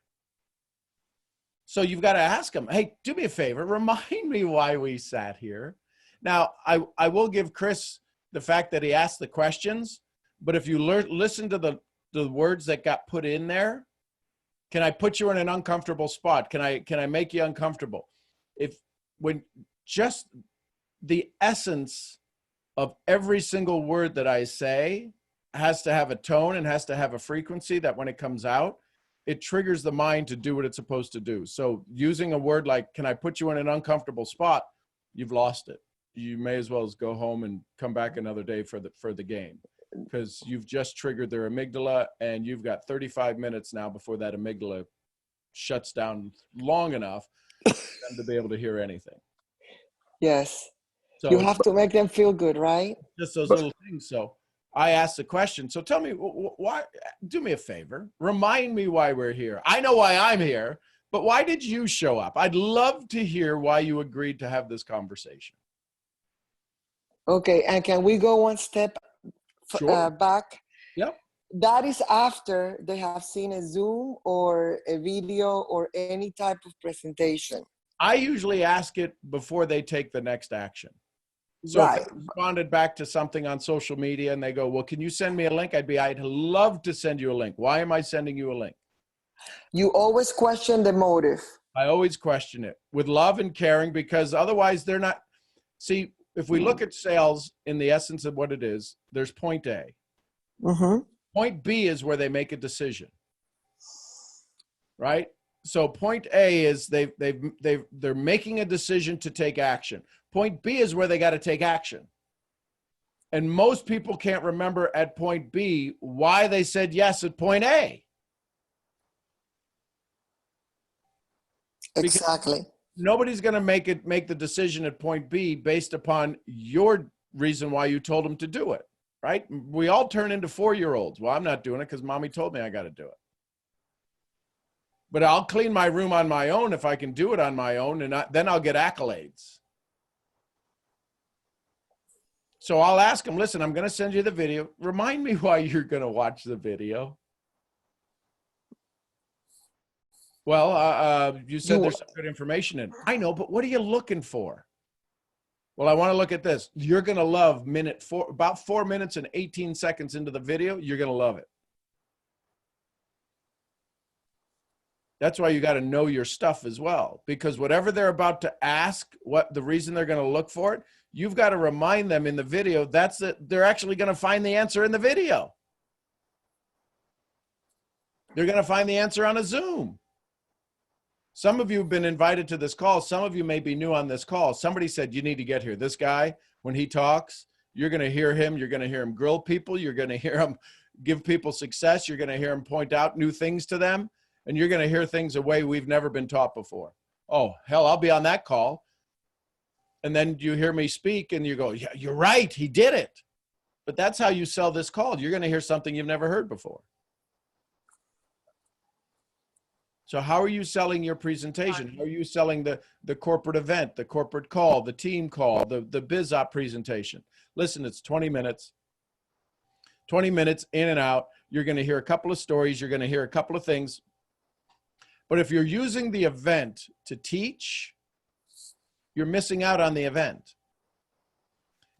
So you've got to ask them, hey, do me a favor, remind me why we sat here. Now, I will give Chris the fact that he asked the questions, but if you listen to the words that got put in there, can I put you in an uncomfortable spot? Can I make you uncomfortable? When just the essence of every single word that I say has to have a tone and has to have a frequency that when it comes out, it triggers the mind to do what it's supposed to do. So using a word like, can I put you in an uncomfortable spot? You've lost it. You may as well go home and come back another day for the game, because you've just triggered their amygdala, and you've got 35 minutes now before that amygdala shuts down long enough for them to be able to hear anything. Yes. So You have to make them feel good, right? just those little things. So I asked the question. So tell me why, do me a favor. Remind me why we're here. I know why I'm here, but why did you show up? I'd love to hear why you agreed to have this conversation. Okay. And can we go one step Sure. back? Yep. That is after they have seen a Zoom or a video or any type of presentation. I usually ask it before they take the next action. So Right. if they responded back to something on social media and they go, well, can you send me a link? I'd love to send you a link. Why am I sending you a link? You always question the motive. I always question it with love and caring, because otherwise they're not. See, if we look at sales in the essence of what it is, there's point A. Mm-hmm. Point B is where they make a decision, right? So point A is they're making a decision to take action. Point B is where they got to take action. And most people can't remember at point B why they said yes at point A. Because Exactly. nobody's going to make the decision at point B based upon your reason why you told them to do it, right? We all turn into 4-year-olds. Well, I'm not doing it because mommy told me I got to do it. But I'll clean my room on my own if I can do it on my own, and then I'll get accolades. So I'll ask them, listen, I'm going to send you the video. Remind me why you're going to watch the video. Well, you said there's some good information in it. I know, but what are you looking for? Well, I want to look at this. You're going to love about 4 minutes and 18 seconds into the video. You're going to love it. That's why you got to know your stuff as well, because whatever they're about to ask, what the reason they're going to look for it, you've got to remind them in the video they're actually going to find the answer in the video. They're going to find the answer on a Zoom. Some of you have been invited to this call. Some of you may be new on this call. Somebody said, you need to get here. This guy, when he talks, you're going to hear him. You're going to hear him grill people. You're going to hear him give people success. You're going to hear him point out new things to them. And you're going to hear things a way we've never been taught before. Oh, hell, I'll be on that call. And then you hear me speak and you go, yeah, you're right. He did it. But that's how you sell this call. You're going to hear something you've never heard before. So how are you selling your presentation? How are you selling the corporate event, the corporate call, the team call, the BizOp presentation? Listen, it's 20 minutes. 20 minutes in and out. You're going to hear a couple of stories. You're going to hear a couple of things. But if you're using the event to teach, you're missing out on the event.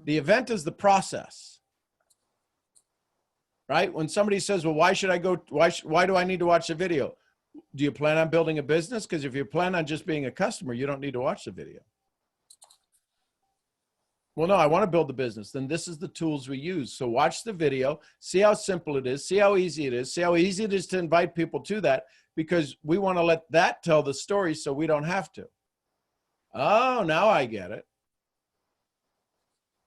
The event is the process, right? When somebody says, well, why should I go? Why do I need to watch the video? Do you plan on building a business? Because if you plan on just being a customer, you don't need to watch the video. Well, no, I want to build the business. Then this is the tools we use. So watch the video, see how simple it is, see how easy it is, see how easy it is to invite people to that, because we want to let that tell the story so we don't have to. Oh, now I get it.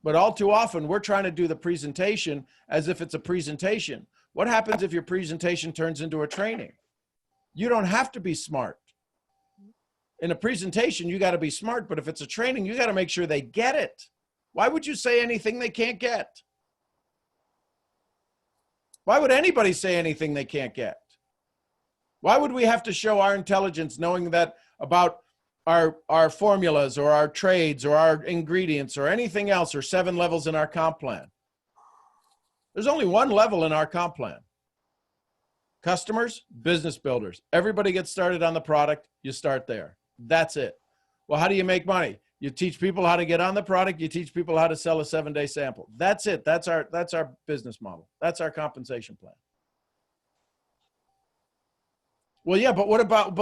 But all too often, we're trying to do the presentation as if it's a presentation. What happens if your presentation turns into a training? You don't have to be smart. In a presentation, you got to be smart, but if it's a training, you got to make sure they get it. Why would you say anything they can't get? Why would anybody say anything they can't get? Why would we have to show our intelligence knowing that about our formulas or our trades or our ingredients or anything else, or 7 levels in our comp plan? There's only 1 level in our comp plan. Customers, business builders. Everybody gets started on the product. You start there. That's it. Well, how do you make money? You teach people how to get on the product. You teach people how to sell a 7-day sample. That's it. That's our business model. That's our compensation plan. Well, yeah, but what about,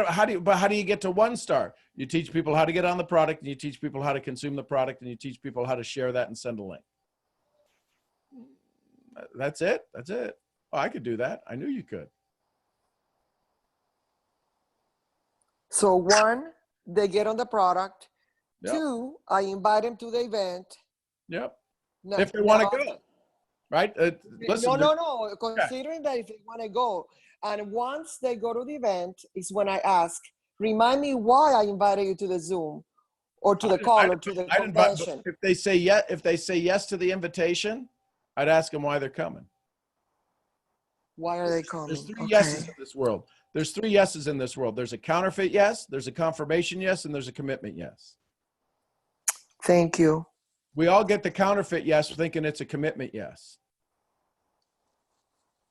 how do you get to 1 star? You teach people how to get on the product, and you teach people how to consume the product, and you teach people how to share that and send a link. That's it. That's it. Oh, I could do that. I knew you could. So 1, they get on the product. Yep. 2, I invite them to the event. Yep. Now, If they want to go, right? Listen, no. Considering that if they want to go, and once they go to the event, is when I ask, remind me why I invited you to the Zoom, or to the call, or to the convention. If they say yes to the invitation, I'd ask them why they're coming. Why are they coming? There's 3 yeses in this world. There's 3 yeses in this world. There's a counterfeit yes, there's a confirmation yes, and there's a commitment yes. Thank you. We all get the counterfeit yes thinking it's a commitment yes.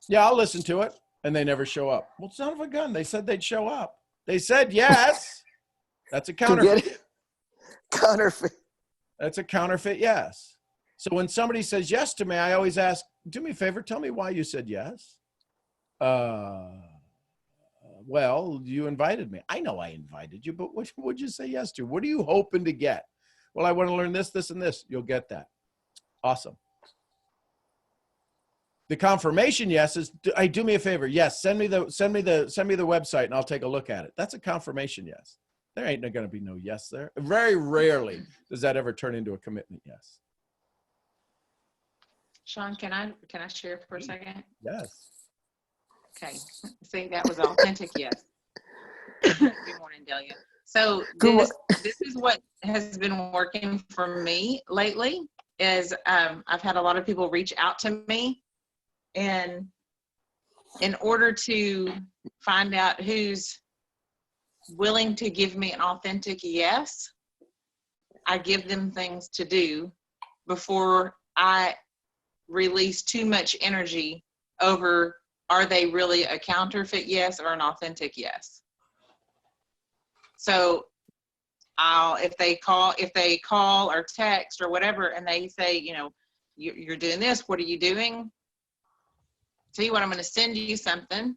Yeah, I'll listen to it. And they never show up. Well, son of a gun, they said they'd show up. They said yes. That's a counterfeit. Counterfeit. That's a counterfeit yes. So when somebody says yes to me, I always ask, do me a favor, tell me why you said yes. Well, you invited me. I know I invited you, but what would you say yes to? What are you hoping to get? Well, I want to learn this, this, and this. You'll get that. Awesome. The confirmation yes is, hey, do me a favor. Yes, send me the website and I'll take a look at it. That's a confirmation yes. There ain't going to be no yes there. Very rarely does that ever turn into a commitment yes. Sean, can I share for a second? Yes. Okay. See, that was authentic yes. Good morning, Delia. So Good this is what has been working for me lately is I've had a lot of people reach out to me, and in order to find out who's willing to give me an authentic yes, I give them things to do before I release too much energy over, are they really a counterfeit yes or an authentic yes? So if they call or text or whatever, and they say, you know, you're doing this, what are you doing? Tell you what, I'm going to send you something.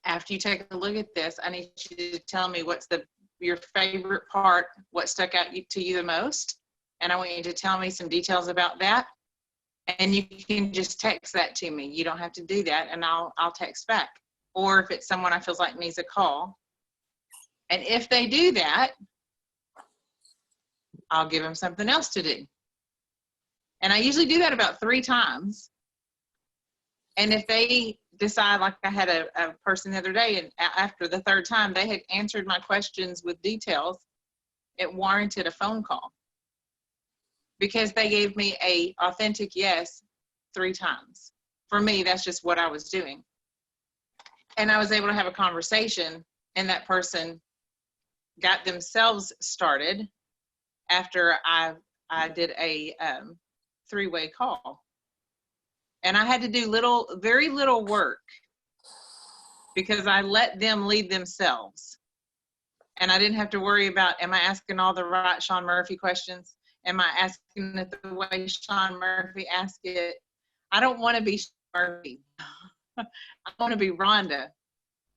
After you take a look at this, I need you to tell me what's your favorite part, what stuck out to you the most. And I want you to tell me some details about that. And you can just text that to me. You don't have to do that, and I'll text back. Or if it's someone I feel like needs a call. And if they do that, I'll give them something else to do. And I usually do that about 3 times. And if they decide, like I had a person the other day, and after the 3rd time, they had answered my questions with details, it warranted a phone call. Because they gave me a authentic yes 3 times. For me, that's just what I was doing. And I was able to have a conversation, and that person got themselves started after I did a 3-way call. And I had to do very little work because I let them lead themselves. And I didn't have to worry about, am I asking all the right Sean Murphy questions? Am I asking it the way Sean Murphy asked it? I don't want to be Sean Murphy. I want to be Rhonda,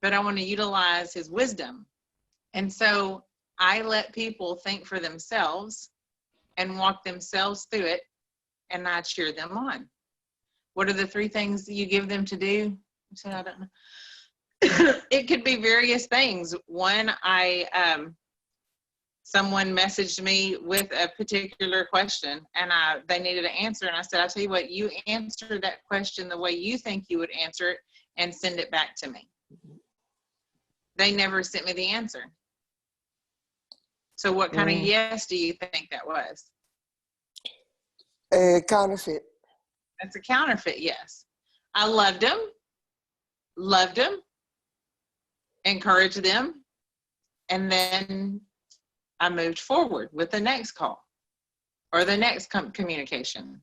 but I want to utilize his wisdom. And so I let people think for themselves and walk themselves through it, and I cheer them on. What are the 3 things you give them to do? I said, I don't know. It could be various things. One, someone messaged me with a particular question, and they needed an answer. And I said, I'll tell you what, you answer that question the way you think you would answer it and send it back to me. They never sent me the answer. So what kind of yes do you think that was? Counterfeit. That's a counterfeit yes. I loved them, encouraged them, and then I moved forward with the next call or the next communication.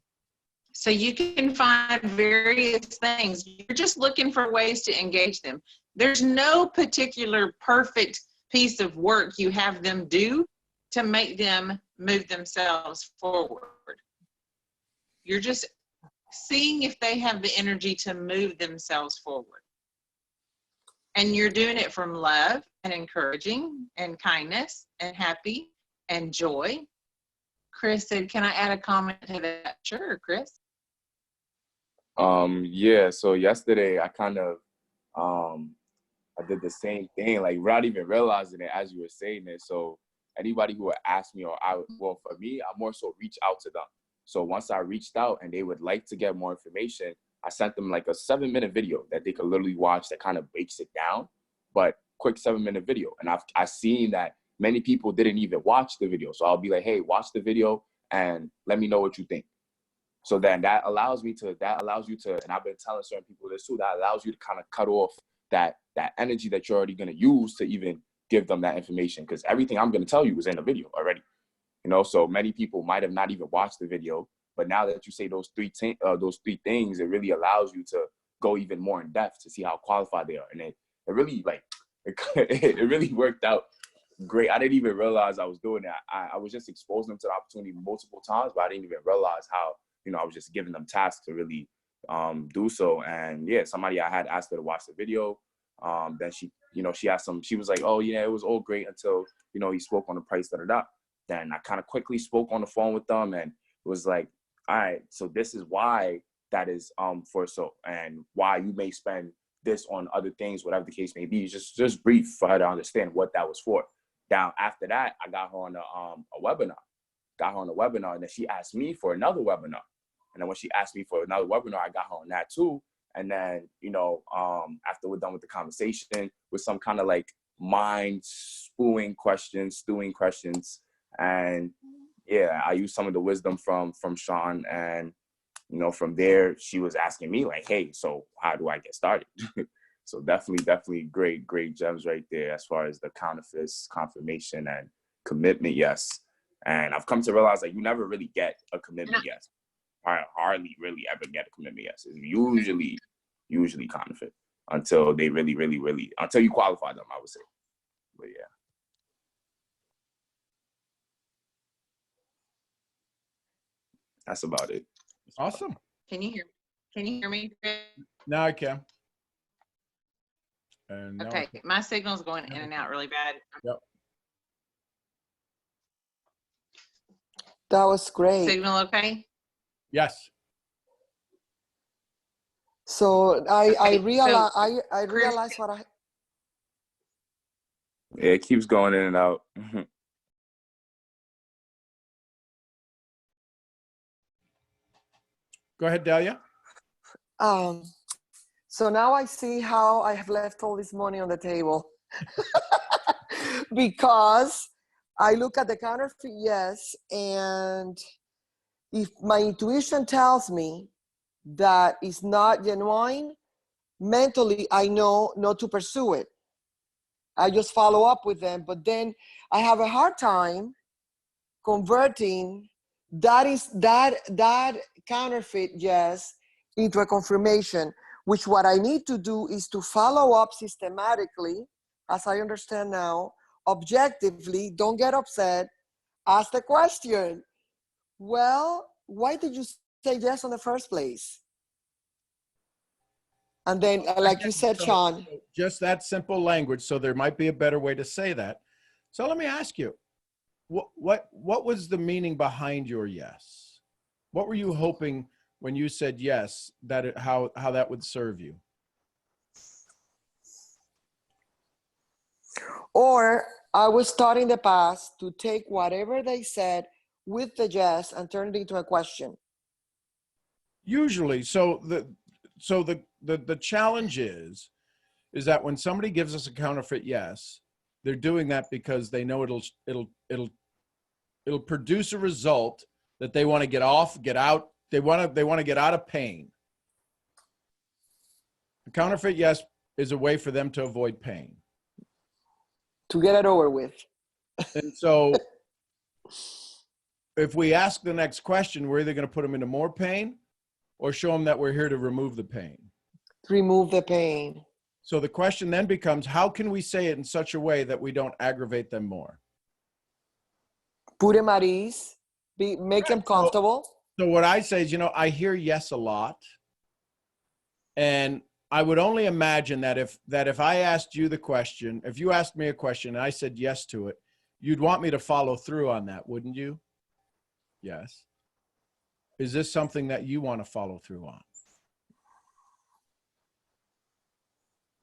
So you can find various things. You're just looking for ways to engage them. There's no particular perfect piece of work you have them do to make them move themselves forward. You're just seeing if they have the energy to move themselves forward. And you're doing it from love and encouraging and kindness and happy and joy. Chris said, can I add a comment to that? Sure, Chris. Yeah, so yesterday I kind of I did the same thing, like without even realizing it as you were saying it. So anybody who would ask me, well, for me, I more so reach out to them. So once I reached out and they would like to get more information, I sent them like a 7-minute video that they could literally watch that kind of breaks it down, but quick 7-minute video. And I've seen that many people didn't even watch the video. So I'll be like, hey, watch the video and let me know what you think. So then that allows you to, and I've been telling certain people this too, that allows you to kind of cut off that energy that you're already going to use to even give them that information. Because everything I'm going to tell you is in the video already. You know, so many people might have not even watched the video, but now that you say those three things, it really allows you to go even more in depth to see how qualified they are. And it really it really worked out great. I didn't even realize I was doing that. I was just exposing them to the opportunity multiple times, but I didn't even realize how, you know, I was just giving them tasks to really do so. And yeah, somebody I had asked her to watch the video. Then you know, she was like, oh yeah, it was all great until, you know, he spoke on the price, da da da. Then I kind of quickly spoke on the phone with them, and it was like, all right, so this is why that is for, so, and why you may spend this on other things, whatever the case may be. Just brief for her to understand what that was for. Now after that, I got her on a webinar, and then she asked me for another webinar. And then when she asked me for another webinar, I got her on that too. And then, you know, after we're done with the conversation, with some kind of like mind stewing questions. And yeah, I used some of the wisdom from Sean. And, you know, from there, she was asking me like, hey, so how do I get started? So definitely great gems right there as far as the counterfeits, confirmation, and commitment, yes. And I've come to realize that you never really get a commitment yes. I hardly really ever get a commitment yes. It's usually counterfeit until they really, until you qualify them, I would say. But yeah. That's about it. Awesome. Can you hear me? Chris? Now I can. And now Okay, my signal's going in and out really bad. Yep. That was great. Signal okay? Yes. So I Okay, realize so, I Chris- realize what I Yeah, it keeps going in and out. Go ahead, Delia. so now I see how I have left all this money on the table. Because I look at the counterfeit yes, and if my intuition tells me that it's not genuine, mentally I know not to pursue it. I just follow up with them, but then I have a hard time converting that counterfeit yes into a confirmation, which what I need to do is to follow up systematically, as I understand now, objectively, don't get upset, ask the question, well, why did you say yes in the first place? And then, like you said, Sean. Just that simple language. So there might be a better way to say that. So let me ask you, what was the meaning behind your yes? What were you hoping when you said yes, that how that would serve you? Or I was taught in the past to take whatever they said with the yes and turn it into a question. Usually, so the challenge is that when somebody gives us a counterfeit yes, they're doing that because they know it'll produce a result that they want to get out. They want to get out of pain. A counterfeit yes is a way for them to avoid pain. To get it over with. And so if we ask the next question, we're either going to put them into more pain or show them that we're here to remove the pain. Remove the pain. So the question then becomes, how can we say it in such a way that we don't aggravate them more? Put them at ease, make them comfortable. So what I say is, I hear yes a lot. And I would only imagine that if I asked you the question, if you asked me a question and I said yes to it, you'd want me to follow through on that, wouldn't you? Yes. Is this something that you want to follow through on?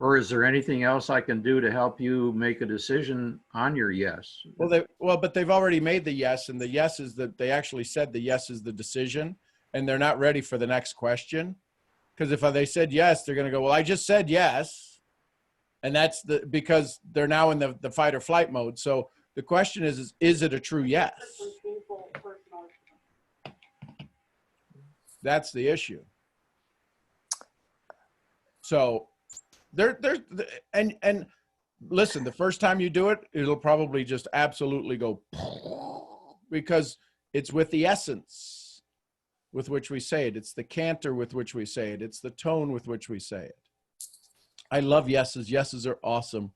Or is there anything else I can do to help you make a decision on your yes? But they've already made the yes, and the yes is that they actually said the yes is the decision, and they're not ready for the next question. Because if they said yes, they're going to go, well, I just said yes. And that's because they're now in the fight or flight mode. So the question is it a true yes? That's the issue. So and listen, the first time you do it, it'll probably just absolutely go because it's with the essence with which we say it. It's the canter with which we say it. It's the tone with which we say it. I love yeses. Yeses are awesome.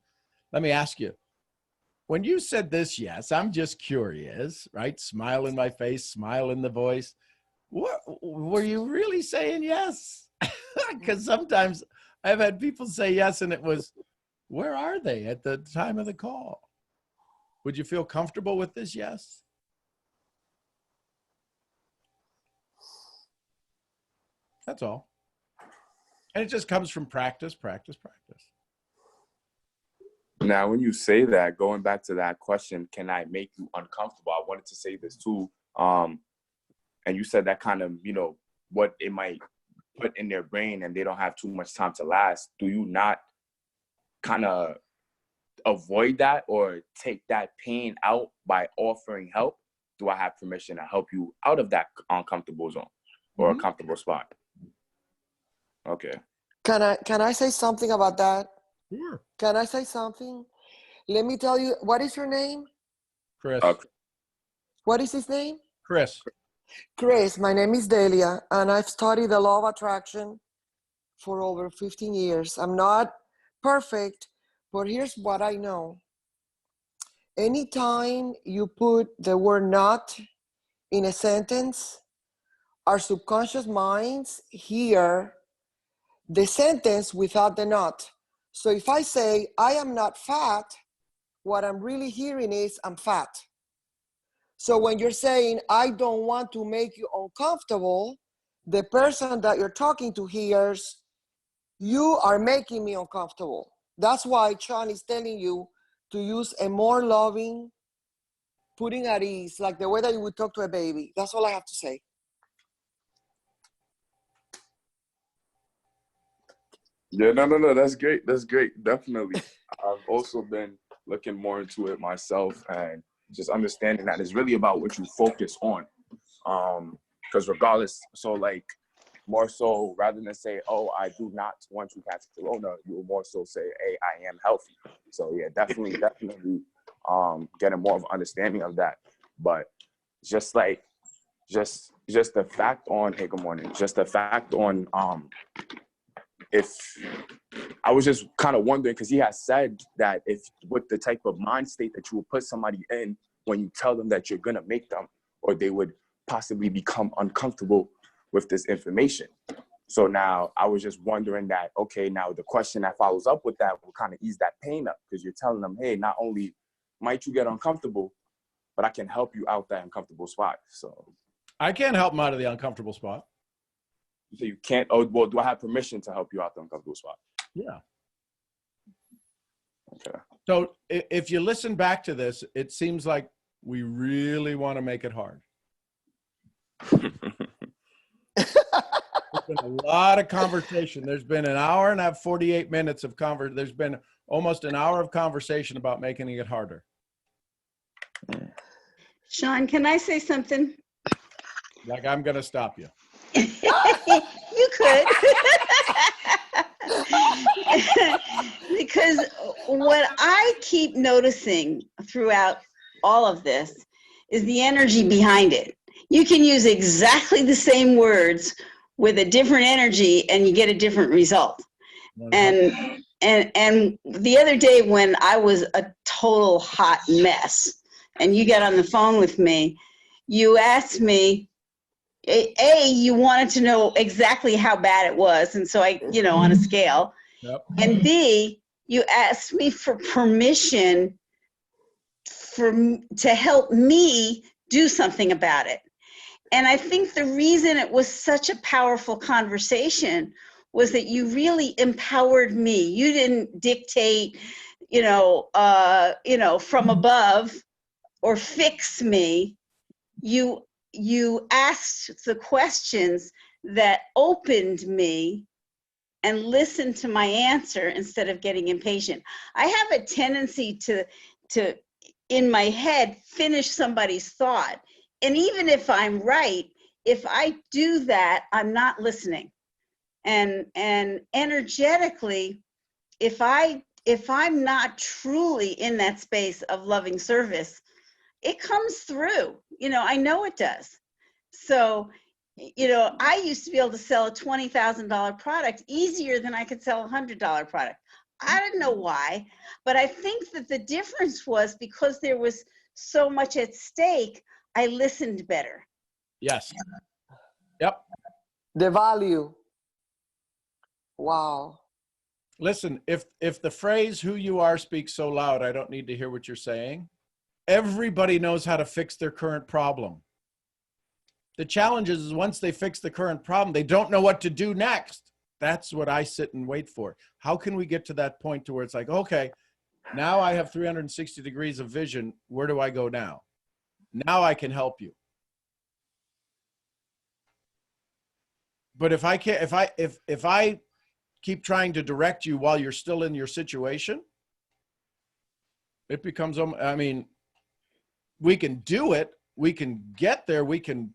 Let me ask you, when you said this yes, I'm just curious, right? Smile in my face, smile in the voice. What, were you really saying yes? Because sometimes I've had people say yes and it was Where are they at the time of the call? Would you feel comfortable with this? Yes. That's all. And it just comes from practice, practice, practice. Now, when you say that, going back to that question, can I make you uncomfortable? I wanted to say this too. And you said that kind of, you know, what it might put in their brain and they don't have too much time to last. Do you not kind of avoid that or take that pain out by offering help? Do I have permission to help you out of that uncomfortable zone or a comfortable spot? Okay. Can I say something about that? Sure. Can I say something? Let me tell you, what is your name? Chris. What is his name? Chris. Chris, my name is Delia, and I've studied the law of attraction for over 15 years. I'm not perfect, but here's what I know. Anytime you put the word not in a sentence, our subconscious minds hear the sentence without the not. So if I say, I am not fat, what I'm really hearing is, I'm fat. So when you're saying, I don't want to make you uncomfortable, the person that you're talking to hears, you are making me uncomfortable. That's why Sean is telling you to use a more loving, putting at ease, like the way that you would talk to a baby. That's all I have to say. Yeah, no, that's great. That's great. Definitely. I've also been looking more into it myself and just understanding that it's really about what you focus on. Because regardless, so like more so rather than say, oh, I do not want to catch corona, you will more so say, hey, I am healthy. So yeah, definitely getting more of an understanding of that. But just like just the fact on, hey, good morning, just the fact on if I was just kind of wondering, because he has said that if with the type of mind state that you will put somebody in when you tell them that you're going to make them, or they would possibly become uncomfortable with this information. So now I was just wondering that, okay, now the question that follows up with that will kind of ease that pain up, because you're telling them, hey, not only might you get uncomfortable, but I can help you out that uncomfortable spot. So I can't help him out of the uncomfortable spot. so you can't, oh, well, do I have permission to help you out the uncomfortable spot? Yeah. Okay. So if you listen back to this, it seems like we really want to make it hard. There's been a lot of conversation. There's been an hour and a half, 48 minutes of There's been almost an hour of conversation about making it harder. Sean, can I say something? Like I'm going to stop you. You could. Because what I keep noticing throughout all of this is the energy behind it. You can use exactly the same words with a different energy and you get a different result. And the other day when I was a total hot mess and you got on the phone with me, you asked me, you wanted to know exactly how bad it was. And so I, on a scale. Yep. And B, you asked me for permission to help me do something about it. And I think the reason it was such a powerful conversation was that you really empowered me. You didn't dictate, from above or fix me. You asked the questions that opened me and listened to my answer instead of getting impatient. I have a tendency to in my head finish somebody's thought. And even if I'm right, if I do that, I'm not listening. And energetically, if I'm not truly in that space of loving service, it comes through. I know it does. So, I used to be able to sell a $20,000 product easier than I could sell a $100 product. I didn't know why, but I think that the difference was because there was so much at stake, I listened better. Yes. Yep. The value. Wow. Listen, if the phrase "who you are" speaks so loud, I don't need to hear what you're saying. Everybody knows how to fix their current problem. The challenge is once they fix the current problem, they don't know what to do next. That's what I sit and wait for. How can we get to that point to where it's like, okay, now I have 360 degrees of vision. Where do I go now? Now I can help you. But if I can't, if I keep trying to direct you while you're still in your situation, it becomes, I mean, we can do it. We can get there. We can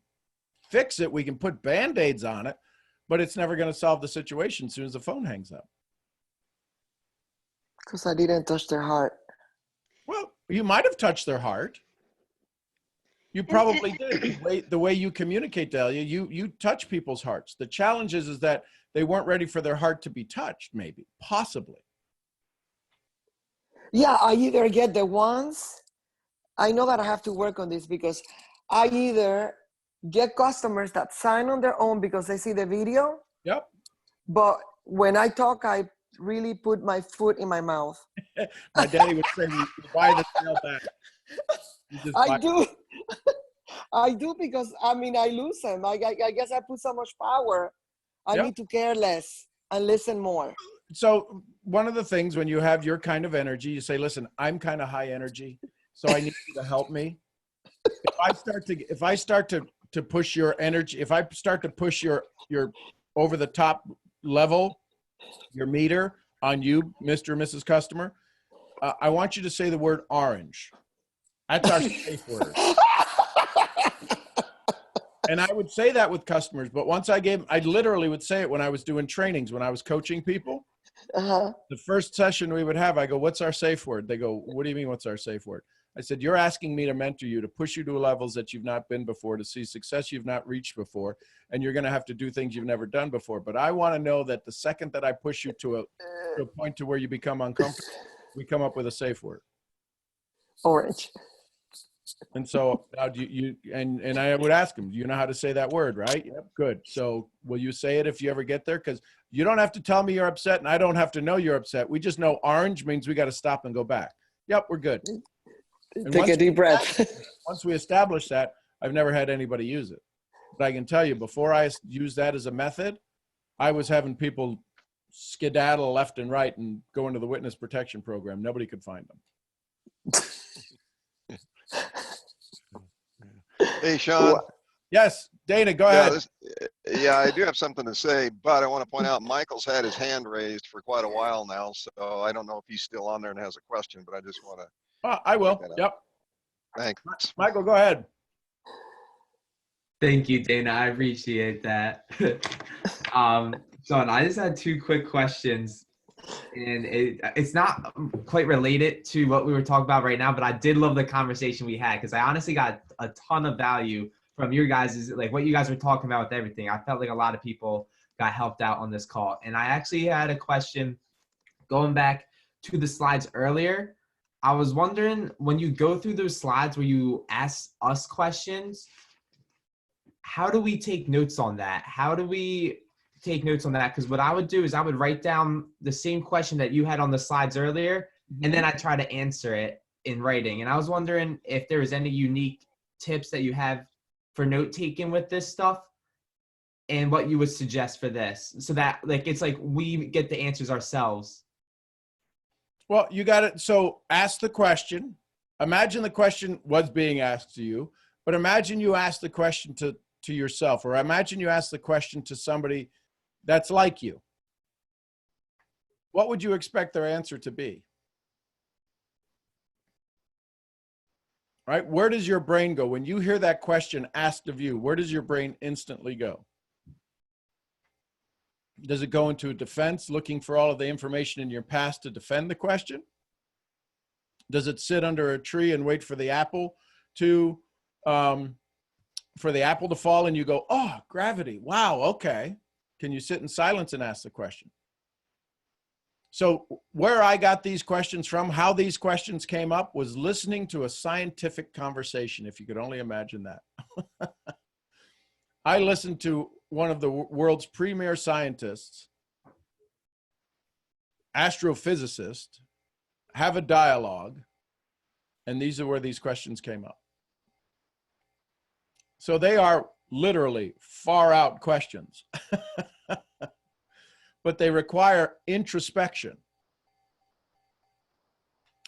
fix it. We can put Band-Aids on it, but it's never going to solve the situation as soon as the phone hangs up. Because I didn't touch their heart. Well, you might have touched their heart. You probably did. The way you communicate, Delia, you touch people's hearts. The challenge is that they weren't ready for their heart to be touched, maybe, possibly. Yeah, I either get the ones, I know that I have to work on this because I either get customers that sign on their own because they see the video. Yep. But when I talk, I really put my foot in my mouth. My daddy would say, "We buy the sale back." I do. I do because, I mean, I lose them. I guess I put so much power. I Yep. need to care less and listen more. So one of the things when you have your kind of energy, you say, listen, I'm kind of high energy, so I need you to help me. If I start to push your energy, if I start to push your over the top level, your meter on you, Mr. or Mrs. Customer, I want you to say the word orange. That's our safe word. And I would say that with customers, but once I literally would say it when I was doing trainings, when I was coaching people. Uh-huh. The first session we would have, I go, what's our safe word? They go, what do you mean, what's our safe word? I said, you're asking me to mentor you, to push you to levels that you've not been before, to see success you've not reached before, and you're going to have to do things you've never done before. But I want to know that the second that I push you to a point to where you become uncomfortable, we come up with a safe word. Orange. And so now and I would ask them, do you know how to say that word, right? Yep, good. So will you say it if you ever get there? Because you don't have to tell me you're upset and I don't have to know you're upset. We just know orange means we got to stop and go back. Yep, we're good. And Take a deep breath. Once we establish that, I've never had anybody use it. But I can tell you, before I used that as a method, I was having people skedaddle left and right and go into the witness protection program. Nobody could find them. Hey, Sean. Yes, Dana, go Yeah, ahead. yeah, I do have something to say, but I want to point out Michael's had his hand raised for quite a while now, so I don't know if he's still on there and has a question, but I just want to. I will. that out. Yep. Thanks. Michael, go ahead. Thank you, Dana. I appreciate that. Sean, I just had two quick questions, and it's not quite related to what we were talking about right now, but I did love the conversation we had because I honestly got a ton of value from your guys, like what you guys were talking about with everything. I felt like a lot of people got helped out on this call. And I actually had a question going back to the slides earlier. I was wondering, when you go through those slides where you ask us questions, how do we take notes on that? How do we take notes on that? Because what I would do is I would write down the same question that you had on the slides earlier, and then I try to answer it in writing. And I was wondering if there was any unique tips that you have for note taking with this stuff and what you would suggest for this, so that like it's like we get the answers ourselves. Well, you got it. So ask the question. Imagine the question was being asked to you, but imagine you ask the question to yourself, or imagine you ask the question to somebody that's like you. What would you expect their answer to be? Right? Where does your brain go? When you hear that question asked of you, where does your brain instantly go? Does it go into a defense, looking for all of the information in your past to defend the question? Does it sit under a tree and wait for the apple to fall and you go, oh, gravity, wow, okay. Can you sit in silence and ask the question? So where I got these questions from, how these questions came up, was listening to a scientific conversation, if you could only imagine that. I listened to one of the world's premier scientists astrophysicist, have a dialogue, and these are where these questions came up. So they are literally far out questions, but they require introspection.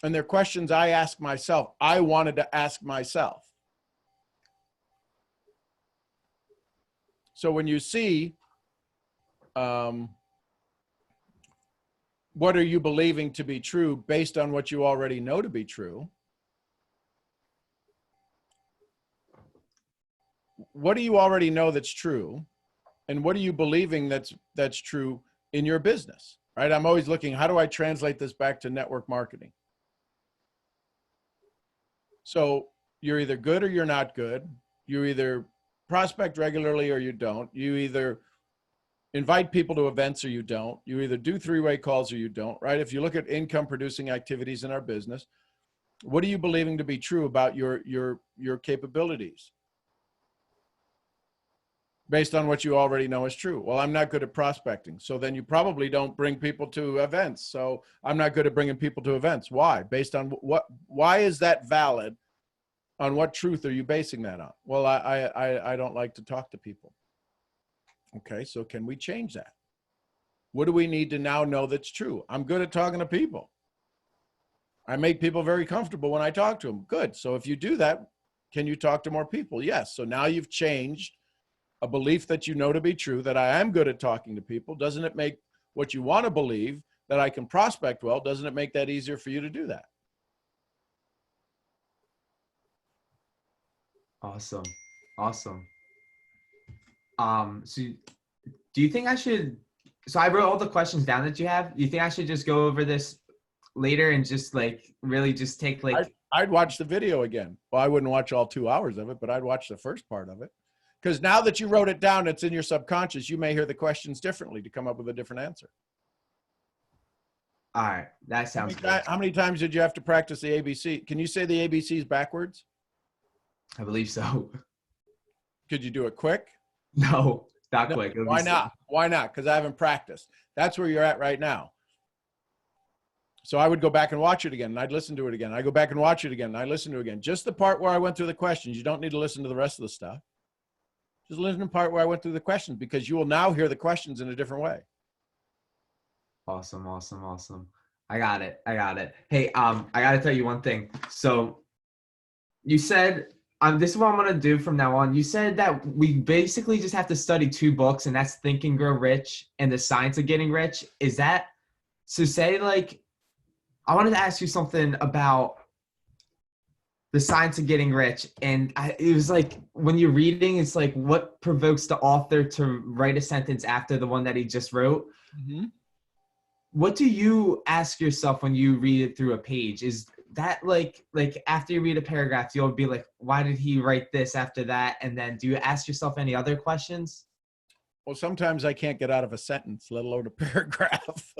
And they're questions I ask myself. I wanted to ask myself. So when you see, what are you believing to be true based on what you already know to be true? What do you already know that's true? And what are you believing that's true in your business, right? I'm always looking, how do I translate this back to network marketing? So you're either good or you're not good. You either prospect regularly or you don't. You either invite people to events or you don't. You either do three-way calls or you don't, right? If you look at income producing activities in our business, what are you believing to be true about your capabilities? Based on what you already know is true. Well, I'm not good at prospecting. So then you probably don't bring people to events. So I'm not good at bringing people to events. Why? Based on what, why is that valid? On what truth are you basing that on? Well, I don't like to talk to people. Okay, so can we change that? What do we need to now know that's true? I'm good at talking to people. I make people very comfortable when I talk to them. Good. So if you do that, can you talk to more people? Yes. So now you've changed a belief that you know to be true, that I am good at talking to people. Doesn't it make what you want to believe, that I can prospect well, doesn't it make that easier for you to do that? Awesome. Awesome. So do you think I should, so I wrote all the questions down that you have. You think I should just go over this later and just like really just take like, I'd watch the video again. Well, I wouldn't watch all 2 hours of it, but I'd watch the first part of it. Because now that you wrote it down, it's in your subconscious, you may hear the questions differently to come up with a different answer. all right, that sounds good. How many times did you have to practice the ABC? Can you say the ABCs backwards? I believe so. Could you do it quick? No, not No, quick. It'll be why slow. not? Why not? Because I haven't practiced. That's where you're at right now. So I would go back and watch it again, and I'd listen to it again. I go back and watch it again, and I listen to it again. Just the part where I went through the questions. You don't need to listen to the rest of the stuff. Just listen to the part where I went through the questions, because you will now hear the questions in a different way. Awesome, awesome, awesome. I got it. I got it. Hey, I got to tell you one thing. So you said, this is what I'm going to do from now on. You said that we basically just have to study 2 books, and that's Think and Grow Rich and The Science of Getting Rich. Is that, so say like, I wanted to ask you something about The Science of Getting Rich. And it was like, when you're reading, it's like, what provokes the author to write a sentence after the one that he just wrote? Mm-hmm. What do you ask yourself when you read it through a page? Is that like after you read a paragraph, you'll be like, why did he write this after that? And then do you ask yourself any other questions? Well, sometimes I can't get out of a sentence, let alone a paragraph.